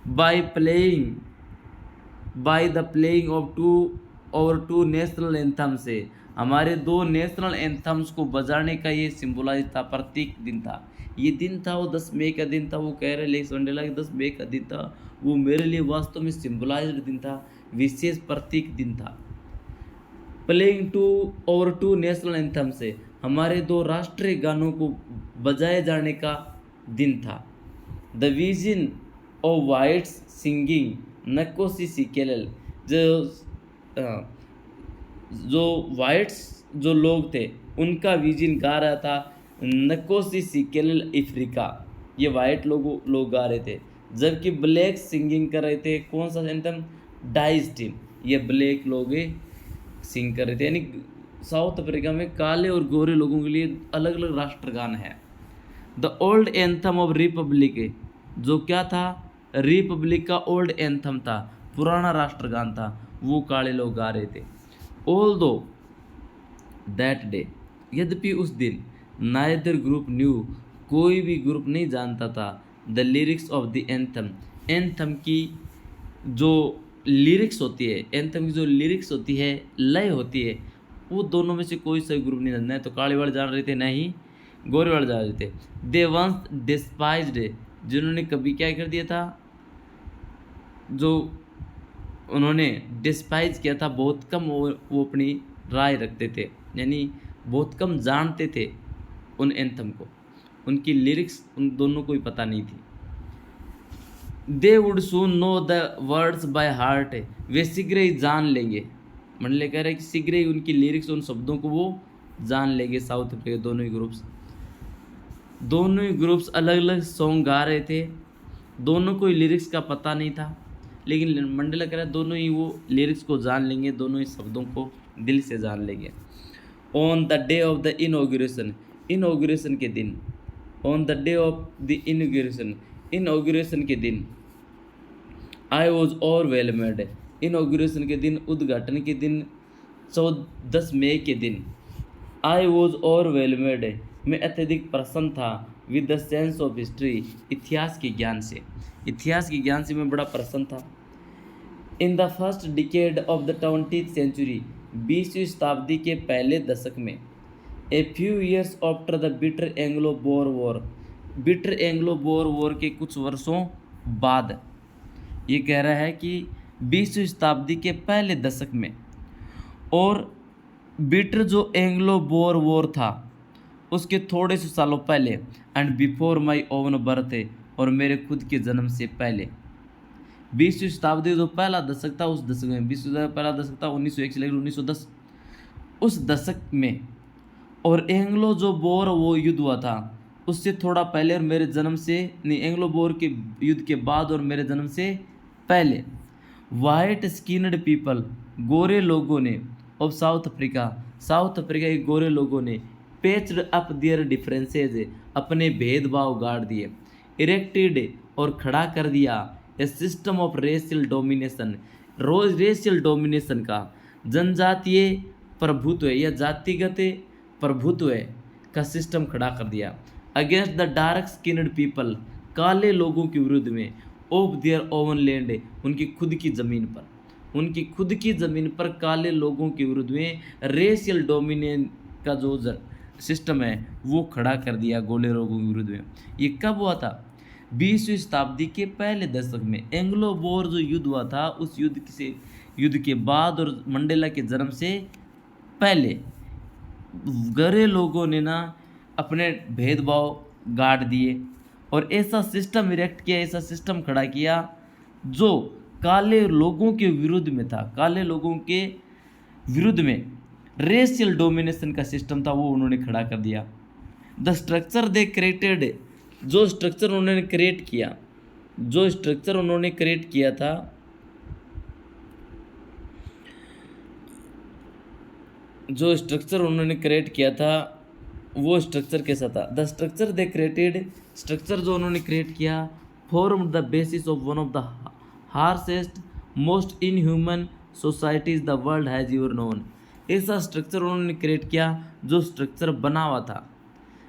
by the playing of two national anthem से, हमारे दो नेशनल एंथम्स को बजाने का ये सिम्बोलाइज था, प्रतीक दिन था, ये दिन था, वो 10 मई का दिन था, वो कह रहे नेल्सन मंडेला कि 10 मई का दिन था, वो मेरे लिए वास्तव में सिंबलाइज्ड दिन था, विशेष प्रतीक दिन था। प्लेइंग टू और 2 नेशनल एंथम से हमारे 2 राष्ट्रीय गानों को बजाए जाने का दिन था। The vision of whites singing Nkosi Sikelel, जो वाइट्स जो लोग थे उनका विजन गा रहा था नकोसी सिकेलल अफ्रीका, ये वाइट लोग गा रहे थे, जबकि ब्लैक सिंगिंग कर रहे थे कौन सा एंथम, डाइस टीम, ये ब्लैक लोग सिंग कर रहे थे। यानी साउथ अफ्रीका में काले और गोरे लोगों के लिए अलग अलग राष्ट्रगान है। The old anthem of Republic, जो क्या था, रिपब्लिक का ओल्ड एंथम था, पुराना राष्ट्रगान था, वो काले लोग गा रहे थे। ऑल दो दैट डे, यद्यपि उस दिन, नाइदर ग्रुप न्यू, कोई भी ग्रुप नहीं जानता था, the lyrics of the anthem, anthem की जो लिरिक्स होती है, एंथम की जो लिरिक्स होती है, लय होती है, वो दोनों में से कोई सा ग्रुप नहीं जानता है। तो काले वाले जान रहे थे, नहीं गोरे वाले जान रहे थे। दे वंस डिस्पाइज्ड, जिन्होंने कभी क्या कर दिया था, जो उन्होंने डिस्पाइज किया था, बहुत कम वो अपनी राय रखते थे, यानी बहुत कम जानते थे उन एंथम को, उनकी लिरिक्स उन दोनों को ही पता नहीं थी। They would soon know the words by heart, वे शीघ्र ही जान लेंगे, मंडले कह रहे हैं कि शीघ्र ही उनकी लिरिक्स, उन शब्दों को वो जान लेंगे। साउथ अफ्रीका दोनों ही ग्रुप्स अलग अलग सॉन्ग गा रहे थे, दोनों को ही लिरिक्स का पता नहीं था, लेकिन मंडेला कह रहा है दोनों ही वो लिरिक्स को जान लेंगे, दोनों ही शब्दों को दिल से जान लेंगे। On the day of the inauguration, inauguration के दिन, on the day of the inauguration, inauguration के दिन, आई वॉज ओवरवेलमेड, इनॉग्रेशन के दिन, उद्घाटन के दिन, 10 मई के दिन, आई वॉज ओवरवेलमेड, मैं अत्यधिक प्रसन्न था, with the sense of history, इतिहास के ज्ञान से, इतिहास के ज्ञान से मैं बड़ा प्रसन्न था। In the first decade of the 20th century, 20वीं शताब्दी के पहले दशक में, a few years after the bitter Anglo Boer war, bitter Anglo Boer war के कुछ वर्षों बाद, ये कह रहा है कि 20वीं शताब्दी के पहले दशक में, और बिटर जो एंग्लो बोर वॉर था उसके थोड़े से सालों पहले, and before my oven birth, और मेरे खुद के जन्म से पहले, 20वीं शताब्दी जो पहला दशक था, उस दशक में, 20वीं शताब्दी पहला दशक था 1901 से लेकर 1910, उस दशक में, और एंग्लो जो बोर वो युद्ध हुआ था उससे थोड़ा पहले और मेरे जन्म से नहीं, एंग्लो बोर के युद्ध के बाद और मेरे जन्म से पहले, वाइट स्किन्ड पीपल, गोरे लोगों ने, of South Africa, South Africa के गोरे लोगों ने, पेच्ड अप दियर डिफरेंसेज, अपने भेदभाव गाड़ दिए, इरेक्टेड, और खड़ा कर दिया, a system of racial domination, racial domination का, जनजातीय प्रभुत्व या जातिगत प्रभुत्व का सिस्टम खड़ा कर दिया, against the dark skinned people, काले लोगों के विरुद्ध में, ऑफ देयर ओवन लैंड, उनकी खुद की ज़मीन पर, उनकी खुद की ज़मीन पर काले लोगों के विरुद्ध में रेशियल डोमिनेशन का जो सिस्टम है वो खड़ा कर दिया गोले लोगों के विरुद्ध में। ये कब हुआ था? 20वीं शताब्दी के पहले दशक में, एंग्लो बोर जो युद्ध हुआ था उस युद्ध के बाद और मंडेला के जन्म से पहले, गरे लोगों ने ना अपने भेदभाव गाड़ दिए और ऐसा सिस्टम इरेक्ट किया, ऐसा सिस्टम खड़ा किया जो काले लोगों के विरुद्ध में था, काले लोगों के विरुद्ध में रेशियल डोमिनेशन का सिस्टम था, वो उन्होंने खड़ा कर दिया। द स्ट्रक्चर दे क्रिएटेड, जो स्ट्रक्चर उन्होंने क्रिएट किया, जो स्ट्रक्चर उन्होंने क्रिएट किया था, जो स्ट्रक्चर उन्होंने क्रिएट किया था वो स्ट्रक्चर कैसा था? The structure they created, structure जो उन्होंने क्रिएट किया, form the basis of one of the harshest most inhuman societies the world has ever known. ऐसा स्ट्रक्चर उन्होंने क्रिएट किया जो स्ट्रक्चर बना हुआ था,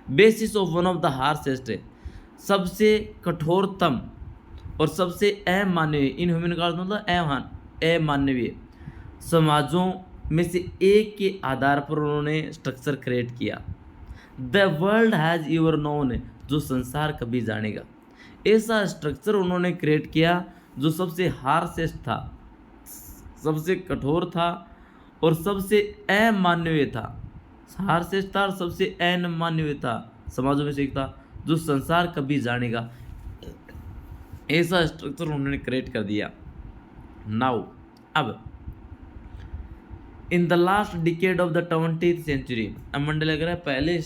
basis of one of the harshest, सबसे कठोरतम और सबसे अमानवीय, इनह्यूमन का मतलब अमानवीय समाजों में से एक के आधार पर उन्होंने स्ट्रक्चर क्रिएट किया। The world has ever known, जो संसार कभी जानेगा। ऐसा स्ट्रक्चर उन्होंने क्रिएट किया जो सबसे हार्शेस्ट था, सबसे कठोर था और सबसे अमानवीय था। हार्शेस्ट था और सबसे अमानवीय था, समाजों में से एक था जो संसार कभी जानेगा। ऐसा स्ट्रक्चर उन्होंने क्रिएट कर दिया। नाउ अब in the last decade of the 20th century, अब मंडल लग रहा है पहले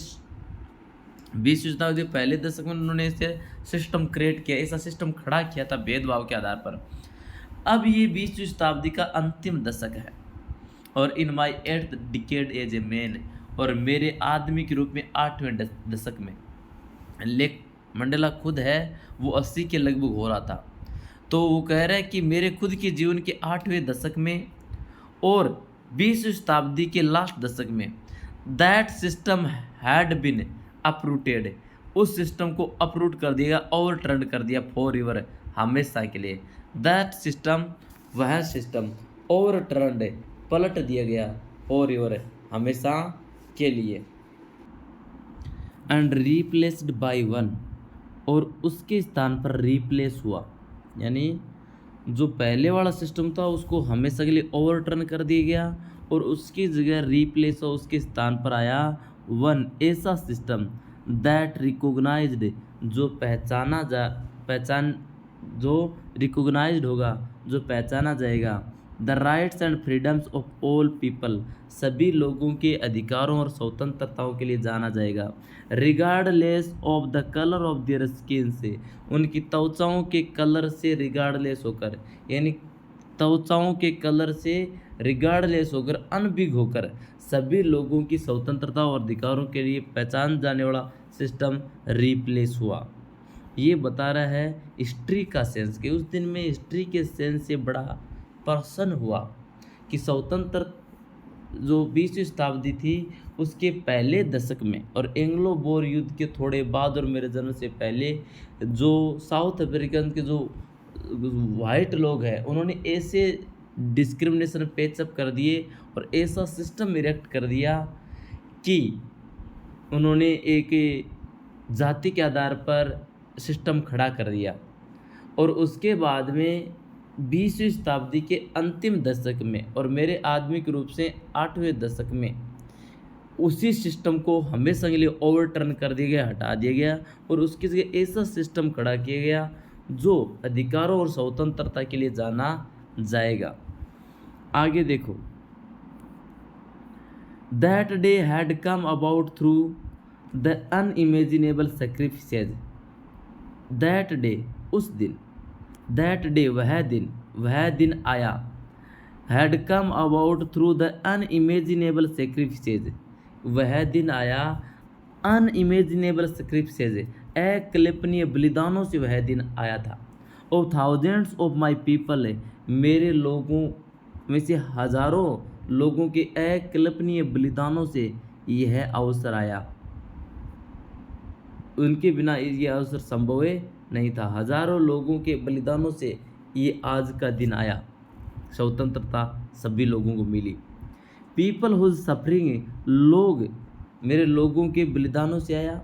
20वीं शताब्दी के पहले दशक में उन्होंने ऐसे सिस्टम क्रिएट किया, ऐसा सिस्टम खड़ा किया था भेदभाव के आधार पर। अब ये 20वीं शताब्दी का अंतिम दशक है और in my 8th decade as a man, और मेरे आदमी के रूप में 8वें दशक में, लेक मंडेला खुद है वो 80 के लगभग हो रहा था। तो वो कह रहा है कि मेरे खुद के जीवन के 8वें दशक में और 20वीं शताब्दी के लास्ट दशक में that system had been uprooted, उस सिस्टम को अपरूट कर दिया, ओवर टर्न कर दिया फॉर एवर, हमेशा के लिए। दैट सिस्टम, वह सिस्टम, ओवर टर्न, पलट दिया गया, फॉर एवर, हमेशा के लिए। एंड रिप्लेस्ड बाय वन, और उसके स्थान पर रिप्लेस हुआ, यानी जो पहले वाला सिस्टम था उसको हमेशा के लिए ओवरटर्न कर दिया गया और उसकी जगह रिप्लेस हो, उसके स्थान पर आया वन, ऐसा सिस्टम दैट रिकॉग्नाइज्ड, जो जो रिकॉग्नाइज्ड होगा, जो पहचाना जाएगा, the rights and freedoms of all people, सभी लोगों के अधिकारों और स्वतंत्रताओं के लिए जाना जाएगा, regardless of the colour of their skin, से उनकी त्वचाओं के कलर से रिगार्डलेस होकर, यानी त्वचाओं के कलर से रिगार्डलेस होकर, अनबिग होकर, सभी लोगों की स्वतंत्रता और अधिकारों के लिए पहचान जाने वाला सिस्टम रिप्लेस हुआ। ये बता रहा है हिस्ट्री का सेंस, कि उस दिन में हिस्ट्री के सेंस से बड़ा प्रसन्न हुआ कि स्वतंत्र जो 20वीं शताब्दी थी उसके पहले दशक में और एंग्लो बोर युद्ध के थोड़े बाद और मेरे जन्म से पहले जो साउथ अफ्रीकन के जो वाइट लोग हैं उन्होंने ऐसे डिस्क्रिमिनेशन पेचअप कर दिए और ऐसा सिस्टम इरेक्ट कर दिया कि उन्होंने एक जाति के आधार पर सिस्टम खड़ा कर दिया। और उसके बाद में 20वीं शताब्दी के अंतिम दशक में और मेरे आदमी के रूप से 8वें दशक में उसी सिस्टम को हमेशा के लिए ओवरटर्न कर दिया गया, हटा दिया गया और उसकी जगह ऐसा सिस्टम खड़ा किया गया जो अधिकारों और स्वतंत्रता के लिए जाना जाएगा। आगे देखो, that day had come about through the unimaginable sacrifices, that day, उस दिन, दैट डे, वह दिन आया, had come about through the unimaginable sacrifices, वह दिन आया अनइमेजिनेबल सैक्रिफिसेज, अकल्पनीय बलिदानों से वह दिन आया था। Of thousands of my people, मेरे लोगों में से हजारों लोगों के अकल्पनीय बलिदानों से यह अवसर आया, उनके बिना ये अवसर संभव नहीं था। हजारों लोगों के बलिदानों से ये आज का दिन आया, स्वतंत्रता सभी लोगों को मिली। पीपल हुज सफरिंग, लोग, मेरे लोगों के बलिदानों से आया।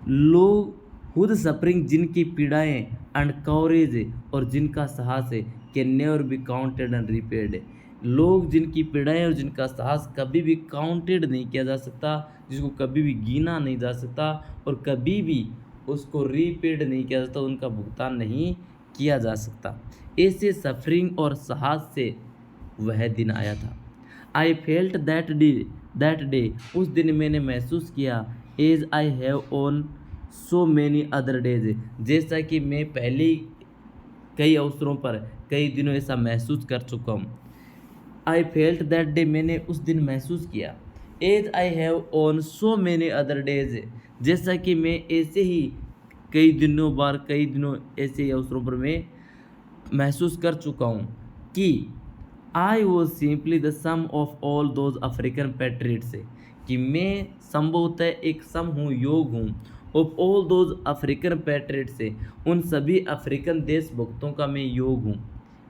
लोग हुद सफरिंग, जिनकी पीड़ाएं, एंड कवरेज, और जिनका साहस है, can never be counted and repaid, लोग जिनकी पीड़ाएं और जिनका साहस कभी भी काउंटेड नहीं किया जा सकता, जिसको कभी भी गिना नहीं जा सकता और कभी भी उसको रीपेड नहीं किया जाता, उनका भुगतान नहीं किया जा सकता। ऐसे सफरिंग और साहस से वह दिन आया था। आई फेल्ट दैट डे, उस दिन मैंने महसूस किया, as I have on so many other days, जैसा कि मैं पहले कई अवसरों पर कई दिनों ऐसा महसूस कर चुका हूँ। आई फेल्ट दैट डे, मैंने उस दिन महसूस किया। As I have on so many other days, जैसा कि मैं ऐसे ही कई दिनों ऐसे ही अवसरों पर मैं महसूस कर चुका हूँ कि I was simply the sum of all those African patriots, कि मैं संभवतः एक सम हूँ, योग हूँ, of all those African patriots, उन सभी अफ्रीकन देशभक्तों का मैं योग हूँ।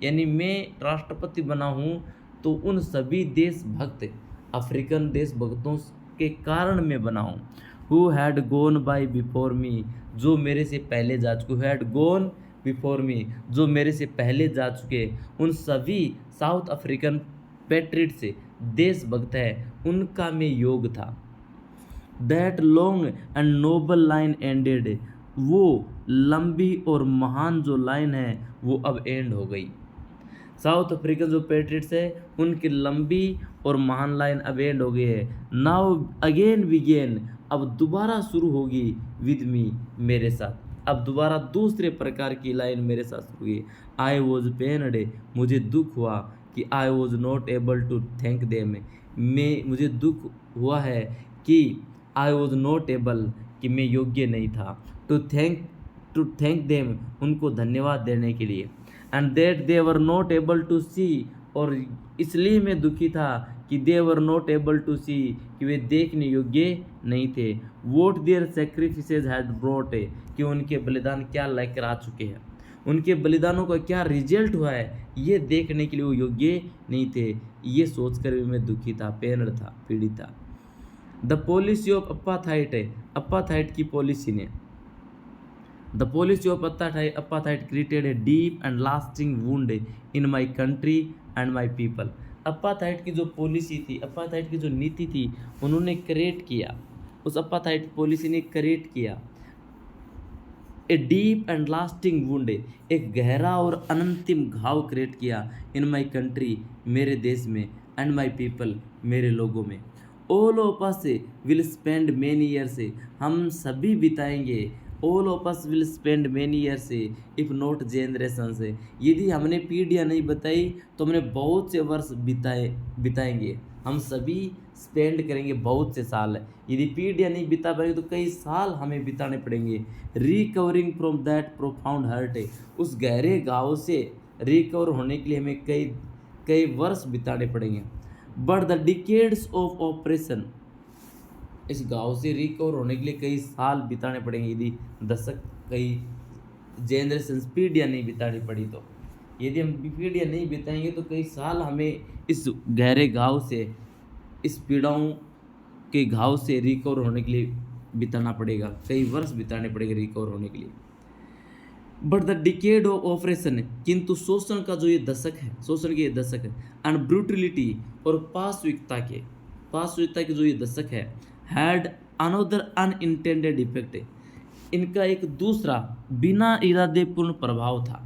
यानी मैं राष्ट्रपति बना हूँ तो उन सभी देशभक्त अफ्रीकन देशभक्तों के कारण मैं बना हूँ। Who had gone by before me, जो मेरे से पहले जा चुके, who had gone before me, जो मेरे से पहले जा चुके, उन सभी साउथ अफ्रीकन पैट्रियट से, देशभक्त है, उनका मैं योग था। That long and noble line ended, वो लंबी और महान जो लाइन है वो अब एंड हो गई। साउथ अफ्रीकन जो पैट्रियट्स है उनकी लंबी और महान लाइन अब एंड हो गई है। नाउ अगेन बिगेन, अब दोबारा शुरू होगी विद मी, मेरे साथ, अब दोबारा दूसरे प्रकार की लाइन मेरे साथ शुरू हुई। आई वॉज पेनड, मुझे दुख हुआ कि I was not able to thank them, मुझे दुख हुआ है कि आई वॉज नॉट एबल, कि मैं योग्य नहीं था, टू थैंक देम, उनको धन्यवाद देने के लिए, and that they were not able to see, और इसलिए मैं दुखी था कि they were not able to see, कि वे देखने योग्य नहीं थे। What their sacrifices had brought, कि उनके बलिदान क्या लेकर आ चुके हैं, उनके बलिदानों का क्या रिजल्ट हुआ है, ये देखने के लिए वो योग्य नहीं थे। ये सोचकर भी मैं दुखी था, पेनड था, पीड़ित था। The policy of apartheid, apartheid की पॉलिसी ने, the policy of apartheid created a deep and lasting wound in my country and my people. Apartheid की जो पॉलिसी थी, अपाथाइट की जो नीति थी, उन्होंने क्रिएट किया, उस अपाथाइट पॉलिसी ने क्रिएट किया ए डीप एंड लास्टिंग वुंड, एक गहरा और अनंतिम घाव क्रिएट किया इन माई कंट्री, मेरे देश में, एंड माई पीपल, मेरे लोगों में। All of us will spend many years, हम सभी बिताएंगे, all of us will spend many years if not generations, यदि हमने पीढ़ियाँ नहीं बताई तो हमने बहुत से वर्ष बिताएंगे, हम सभी स्पेंड करेंगे बहुत से साल, यदि पीढ़ियाँ नहीं बिता पाएंगे तो कई साल हमें बिताने पड़ेंगे। Recovering from that profound hurt, उस गहरे घाव से रिकवर होने के लिए हमें कई वर्ष बिताने पड़ेंगे। But the decades of operation, इस घाव से रिकवर होने के लिए कई साल बिताने पड़ेंगे, यदि दशक, कई जनरेशन, पीढ़ियाँ नहीं बितानी पड़ी तो, यदि हम पीढ़ियाँ नहीं बिताएंगे तो कई साल हमें इस गहरे घाव से, इस पीड़ाओं के घाव से रिकवर होने के लिए बिताना पड़ेगा, कई वर्ष बिताने पड़ेंगे रिकवर होने के लिए। But the decade of operation, किंतु शोषण का जो ये दशक है, शोषण के ये दशक है, एंड ब्रूटलिटी, और पाशविकता के जो ये दशक है, हैड अनदर अनइंटेंडेड इफेक्ट, इनका एक दूसरा बिना इरादेपूर्ण प्रभाव था।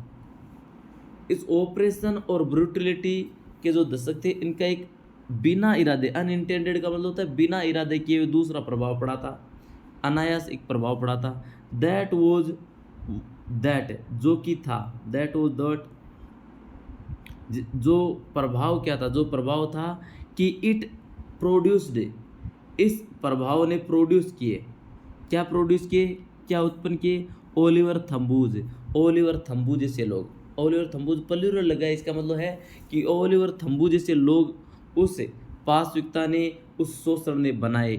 इस ऑपरेशन और ब्रूटलिटी के जो दशक थे, इनका एक बिना इरादे, अनइंटेंडेड का मतलब होता है बिना इरादे किए हुए दूसरा प्रभाव पड़ा था, अनायास एक प्रभाव पड़ा था। दैट जो कि था, दैट वॉज दैट, जो प्रभाव क्या था, जो प्रभाव था कि इट प्रोड्यूस्ड, इस प्रभाव ने प्रोड्यूस किए, क्या प्रोड्यूस किए, क्या उत्पन्न किए, ओलिवर थम्बू जैसे लोग, ओलिवर थम्बू प्लूरल लगा है, इसका मतलब है कि ओलिवर थम्बू जैसे लोग उस पाशविकता ने, उस शोषण ने बनाए,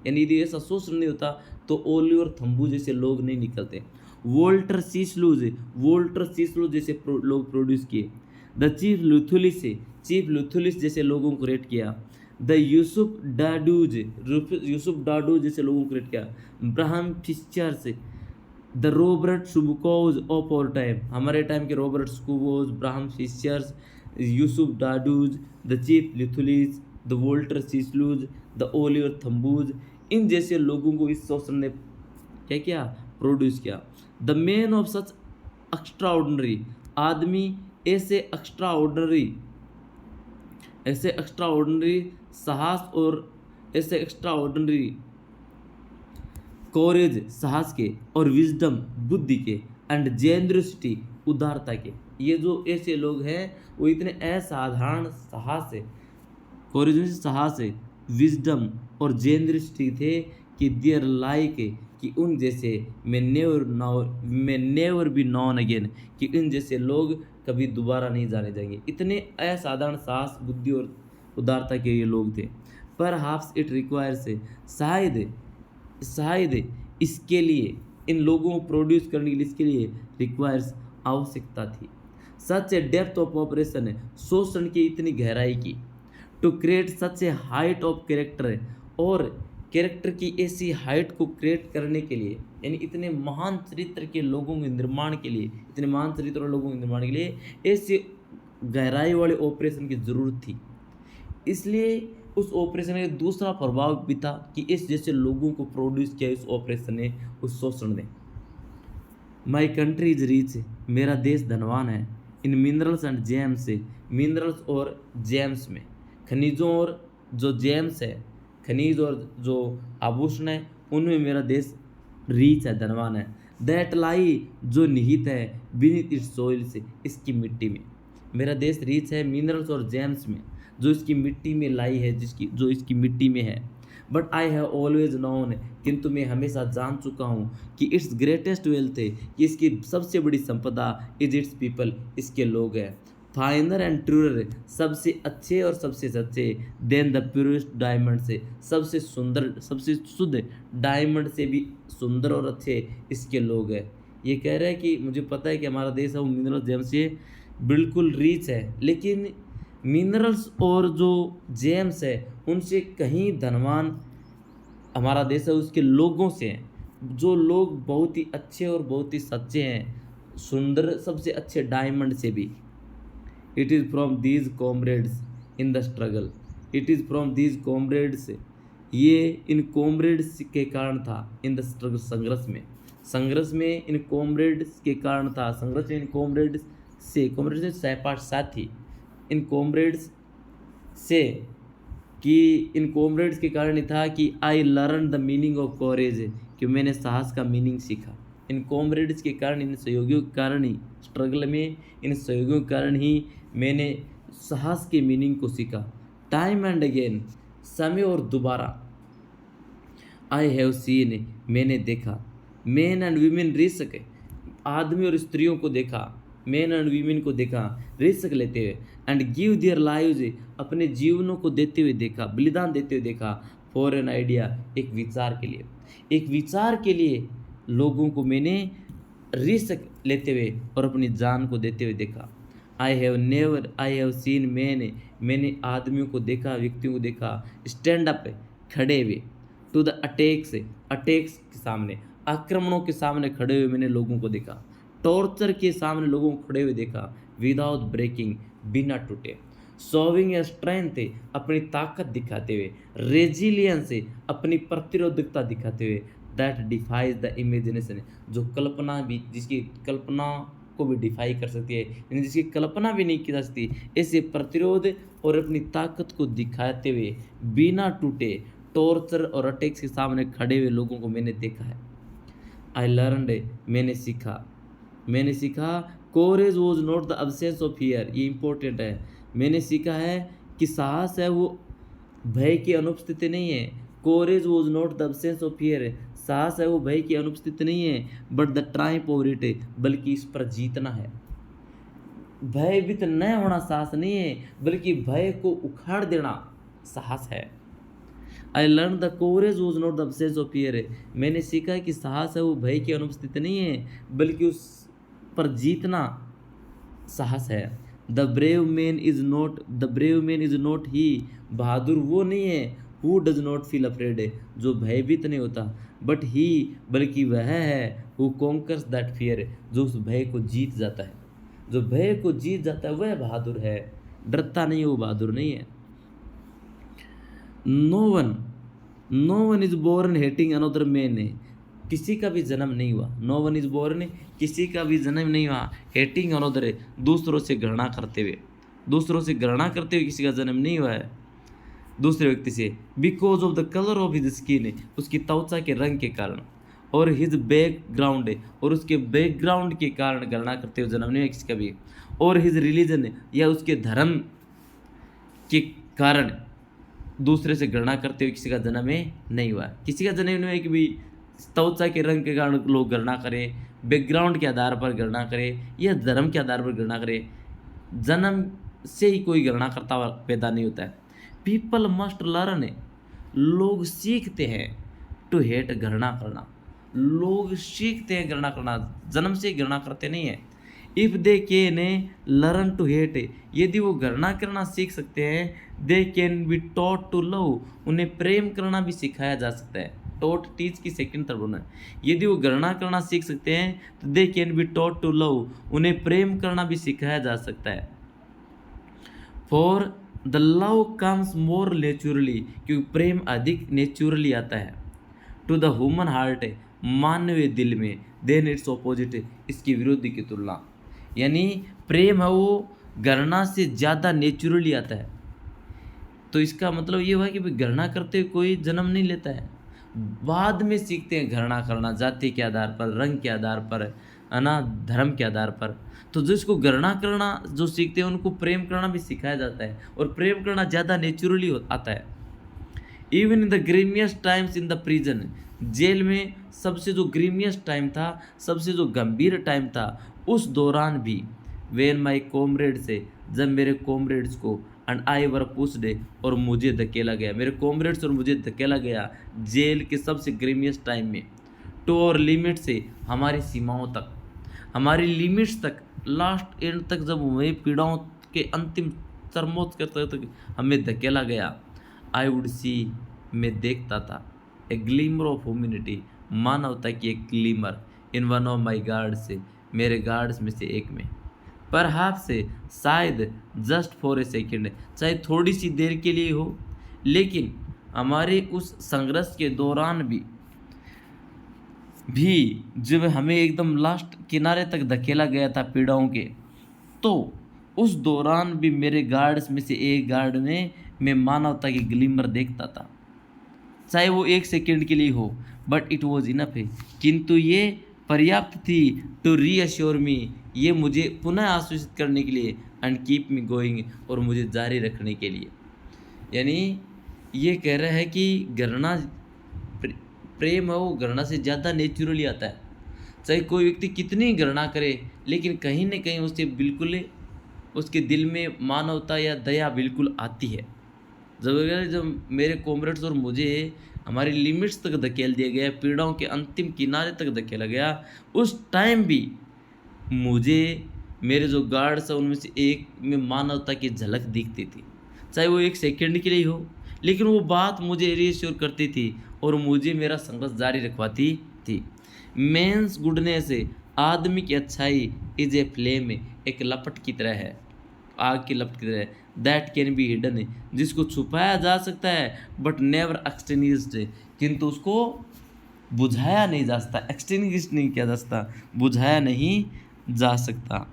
यानी यदि ऐसा शोषण नहीं होता तो ओलिवर थम्बू जैसे लोग नहीं निकलते। वोल्टर सीस्लूज जैसे लोग प्रोड्यूस किए। द चीफ लुथुलिस जैसे लोगों को क्रिएट किया। द यूसुफ डाडूज जैसे लोगों को क्रिएट किया। Bram Fischers, the Robert Sobukwes of our time, हमारे टाइम के Robert Sobukwes, Bram Fischers, Yusuf Dadoos, the Chief Luthulis, the Walter Sisulus, the Oliver Tambos, इन जैसे लोगों को इस शोषण ने क्या किया, प्रोड्यूस किया। The man of such extraordinary, आदमी ऐसे एक्स्ट्राऑर्डिनरी साहस और ऐसे एक्स्ट्राऑर्डिनरी कोरेज, साहस के, और विजडम, बुद्धि के, एंड जेनरसिटी, उदारता के, ये जो ऐसे लोग हैं वो इतने असाधारण साहस है, कोरेज में साहस है, विजडम और जेनरसिटी थे कि देयर लाइक, कि उन जैसे मैं नेवर बी नॉन अगेन, कि उन जैसे लोग कभी दोबारा नहीं जाने जाएंगे। इतने असाधारण साहस, बुद्धि और उदारता के ये लोग थे। पर हाफ्स इट रिक्वायर्स, शायद इसके लिए, इन लोगों को प्रोड्यूस करने के लिए, इसके लिए रिक्वायर्स, आवश्यकता थी। Such a depth of oppression है, शोषण की इतनी गहराई की, to create such a height of character है, और कैरेक्टर की ऐसी हाइट को क्रिएट करने के लिए, यानी इतने महान चरित्र के लोगों के निर्माण के लिए, इतने महान चरित्र वाले लोगों के निर्माण के लिए ऐसे गहराई वाले ऑपरेशन की ज़रूरत थी। इसलिए उस ऑपरेशन का एक दूसरा प्रभाव भी था कि इस जैसे लोगों को प्रोड्यूस किया इस ऑपरेशन ने, उस शोषण ने। माई कंट्री इज रिच, मेरा देश धनवान है। इन मिनरल्स एंड जेम्स से, मिनरल्स और जेम्स में, खनिजों और जो जेम्स है, खनिज और जो आभूषण है, उनमें मेरा देश रिच है, धनवान है। दैट लाई, जो निहित है, बीनीथ इट्स सोइल से, इसकी मिट्टी में। मेरा देश रिच है मिनरल्स और जेम्स में, जो इसकी मिट्टी में लाई है, जो इसकी मिट्टी में है। But I have always known, किंतु मैं हमेशा जान चुका हूँ कि इट्स ग्रेटेस्ट वेल्थ है, कि इसकी सबसे बड़ी संपदा इज इट्स पीपल, इसके लोग हैं। फाइनर एंड ट्रूर, सबसे अच्छे और सबसे सच्चे, देन द प्योरेस्ट डायमंड से, सबसे सुंदर सबसे शुद्ध डायमंड से भी सुंदर और अच्छे इसके लोग हैं। ये कह रहे हैं कि मुझे पता है कि हमारा देश है वो मिनरल जेम्स से बिल्कुल रिच है, लेकिन मिनरल्स और जो जेम्स है उनसे कहीं धनवान हमारा देश है उसके लोगों से हैं, जो लोग बहुत ही अच्छे और बहुत ही सच्चे हैं, सुंदर, सबसे अच्छे डायमंड से भी। It is from these comrades in the struggle, it is from these comrades, ये इन कॉमरेड्स के कारण था, इन द स्ट्रगल, संघर्ष में इन कॉमरेड्स के कारण था, संघर्ष इन कॉमरेड्स से सहपाठ साथी, इन कॉमरेड्स से, कि इन कॉमरेड्स के कारण ही था कि I learn the meaning of courage, कि मैंने साहस का मीनिंग सीखा। इन कॉमरेड्स के कारण, इन सहयोगियों के कारण ही, स्ट्रगल में इन सहयोगियों के कारण ही मैंने साहस के मीनिंग को सीखा। टाइम एंड अगेन, समय और दोबारा। आई हैव सीन, मैंने देखा। मेन एंड वीमेन रिस्क, आदमी और स्त्रियों को देखा, मेन एंड वीमेन को देखा रिस्क लेते हुए। एंड गिव देयर लाइव्स, अपने जीवनों को देते हुए देखा, बलिदान देते हुए देखा। फॉर एन आइडिया, एक विचार के लिए, एक विचार के लिए लोगों को मैंने रिस्क लेते हुए और अपनी जान को देते हुए देखा। आई हैव सीन मैंने आदमियों को देखा, व्यक्तियों को देखा, स्टैंड अप, खड़े हुए, टू द अटैक्स के सामने, आक्रमणों के सामने खड़े हुए मैंने लोगों को देखा। टॉर्चर के सामने लोगों को खड़े हुए देखा, विदाउट ब्रेकिंग, बिना टूटे। शोविंग ए स्ट्रेंथ, अपनी ताकत दिखाते हुए। रेजिलियंस, अपनी प्रतिरोधकता दिखाते हुए। दैट डिफाइज द इमेजिनेशन, जो कल्पना भी, जिसकी कल्पना को भी डिफाई कर सकती है, यानी जिसकी कल्पना भी नहीं की जा सकती, ऐसे प्रतिरोध और अपनी ताकत को दिखाते हुए बिना टूटे टॉर्चर और अटैक्स के सामने खड़े हुए लोगों को मैंने देखा है। आई लर्नड, मैंने सीखा courage was not the absence of fear, ये इंपॉर्टेंट है। मैंने सीखा है कि साहस है वो भय की अनुपस्थिति नहीं है। Courage was not the absence of fear, साहस है वो भय की अनुपस्थिति नहीं है, but the triumph over it, बल्कि इस पर जीतना है। भयभीत न होना साहस नहीं है, बल्कि भय को उखाड़ देना साहस है। I learn the courage was not the absence of fear, मैंने सीखा कि साहस है वो भय की अनुपस्थिति नहीं है, बल्कि उस पर जीतना साहस है। The brave man is not he, बहादुर वो नहीं है, who does not feel afraid, जो भयभीत नहीं होता, बट ही, बल्कि वह है, हु कॉन्कर्स दैट फियर, जो उस भय को जीत जाता है। जो भय को जीत जाता है वह बहादुर है, डरता नहीं है वो बहादुर नहीं है। No one is born hating another man, किसी का भी जन्म नहीं हुआ। नो वन इज बोर्न, किसी का भी जन्म नहीं हुआ। हेटिंग अनदर, दूसरों से घृणा करते हुए किसी का जन्म नहीं हुआ है दूसरे व्यक्ति से। Because of the colour of his skin, उसकी त्वचा के रंग के कारण, और हिज बैकग्राउंड, और उसके बैकग्राउंड के कारण घृणा करते हुए जन्म नहीं हुआ किसी का भी। और हिज रिलीजन, या उसके धर्म के कारण दूसरे से घृणा करते हुए किसी का जन्म नहीं हुआ। किसी का जन्म नहीं हुआ कि भी त्वचा के रंग के कारण लोग घृणा करें, बैकग्राउंड के आधार पर घृणा करें, या धर्म के आधार पर घृणा करें। जन्म से ही कोई घृणा करता हुआ पैदा नहीं होता है। पीपल मस्ट लर्न, लोग सीखते हैं, टू हेट, घृणा करना। लोग सीखते हैं घृणा करना, जन्म से घृणा करते नहीं हैं। If they can learn to hate, यदि वो घृणा करना सीख सकते हैं, they can be taught to love, उन्हें प्रेम करना भी सिखाया जा सकता है। टॉट टीच की सेकंड तरफ होना है। यदि वो घृणा करना सीख सकते हैं तो they can be taught to love, उन्हें प्रेम करना भी सिखाया जा सकता है। For the love comes more naturally, क्योंकि प्रेम अधिक नेचुरली आता है। टू द ह्यूमन हार्ट, मानवीय दिल में, देन इट्स ऑपोजिट, इसकी विरोधी की तुलना। यानी प्रेम है वो घृणा से ज़्यादा नेचुरली आता है। तो इसका मतलब ये हुआ कि भाई घृणा करते हुए कोई जन्म नहीं लेता है, बाद में सीखते हैं घृणा करना, जाति के आधार पर, रंग के आधार पर, है ना, धर्म के आधार पर। तो जिसको घृणा करना जो सीखते हैं उनको प्रेम करना भी सिखाया जाता है, और प्रेम करना ज़्यादा नेचुरली आता है। Even in the grimmest times in the prison, जेल में सबसे जो ग्रीमियस्ट टाइम था, सबसे जो गंभीर टाइम था, उस दौरान भी वेन माई कॉमरेड से, जब मेरे कॉमरेड्स को, एंड आई वर पुस्ड, और मुझे धकेला गया, मेरे कॉमरेड्स और मुझे धकेला गया जेल के सबसे ग्रीमियस्ट टाइम में, टू और लिमिट से, हमारी सीमाओं तक, हमारी लिमिट्स तक, लास्ट एंड तक, जब हमें पीड़ाओं के अंतिम चरमोत्कर्ष तक हमें धकेला गया। आई वुड सी, मैं देखता था, ए ग्लीमर ऑफ ह्यूमैनिटी, मानवता की एक glimmer, in one of my guards से, मेरे गार्ड्स में से एक में। पर हाफ से, शायद, जस्ट फॉर ए सेकेंड, चाहे थोड़ी सी देर के लिए हो, लेकिन हमारे उस संघर्ष के दौरान भी जब हमें एकदम लास्ट किनारे तक धकेला गया था पीड़ाओं के, तो उस दौरान भी मेरे गार्ड्स में से एक गार्ड में मैं मानवता की ग्लिमर देखता था, चाहे वो एक सेकेंड के लिए हो, बट इट वॉज इनफ है, किंतु ये पर्याप्त थी, टू रीअश्योर मी, ये मुझे पुनः आश्वसित करने के लिए, एंड कीप मी गोइंग, और मुझे जारी रखने के लिए। यानी ये कह रहा है कि घृणा, प्रेम है वो घृणा से ज़्यादा नेचुरली आता है। चाहे कोई व्यक्ति कितनी घृणा करे, लेकिन कहीं ना कहीं उससे बिल्कुल उसके दिल में मानवता या दया बिल्कुल आती है। जब मेरे कॉमरेड्स और मुझे हमारी लिमिट्स तक धकेल दिया गया, पीड़ाओं के अंतिम किनारे तक धकेला गया, उस टाइम भी मुझे मेरे जो गार्ड्स हैं उनमें से एक में मानवता की झलक दिखती थी, चाहे वो एक सेकंड के लिए हो, लेकिन वो बात मुझे रीअश्योर करती थी और मुझे मेरा संघर्ष जारी रखवाती थी। मेंस गुडनेस, आदमी की अच्छाई, इज ए फ्लेम, एक लपट की तरह है, आग की लपट की तरह, दैट कैन बी हिडन, जिसको छुपाया जा सकता है, बट नेवर एक्सटिंग्विश्ड, किंतु उसको बुझाया नहीं जा सकता, एक्सटिंग्विश नहीं किया जा सकता, बुझाया नहीं जा सकता।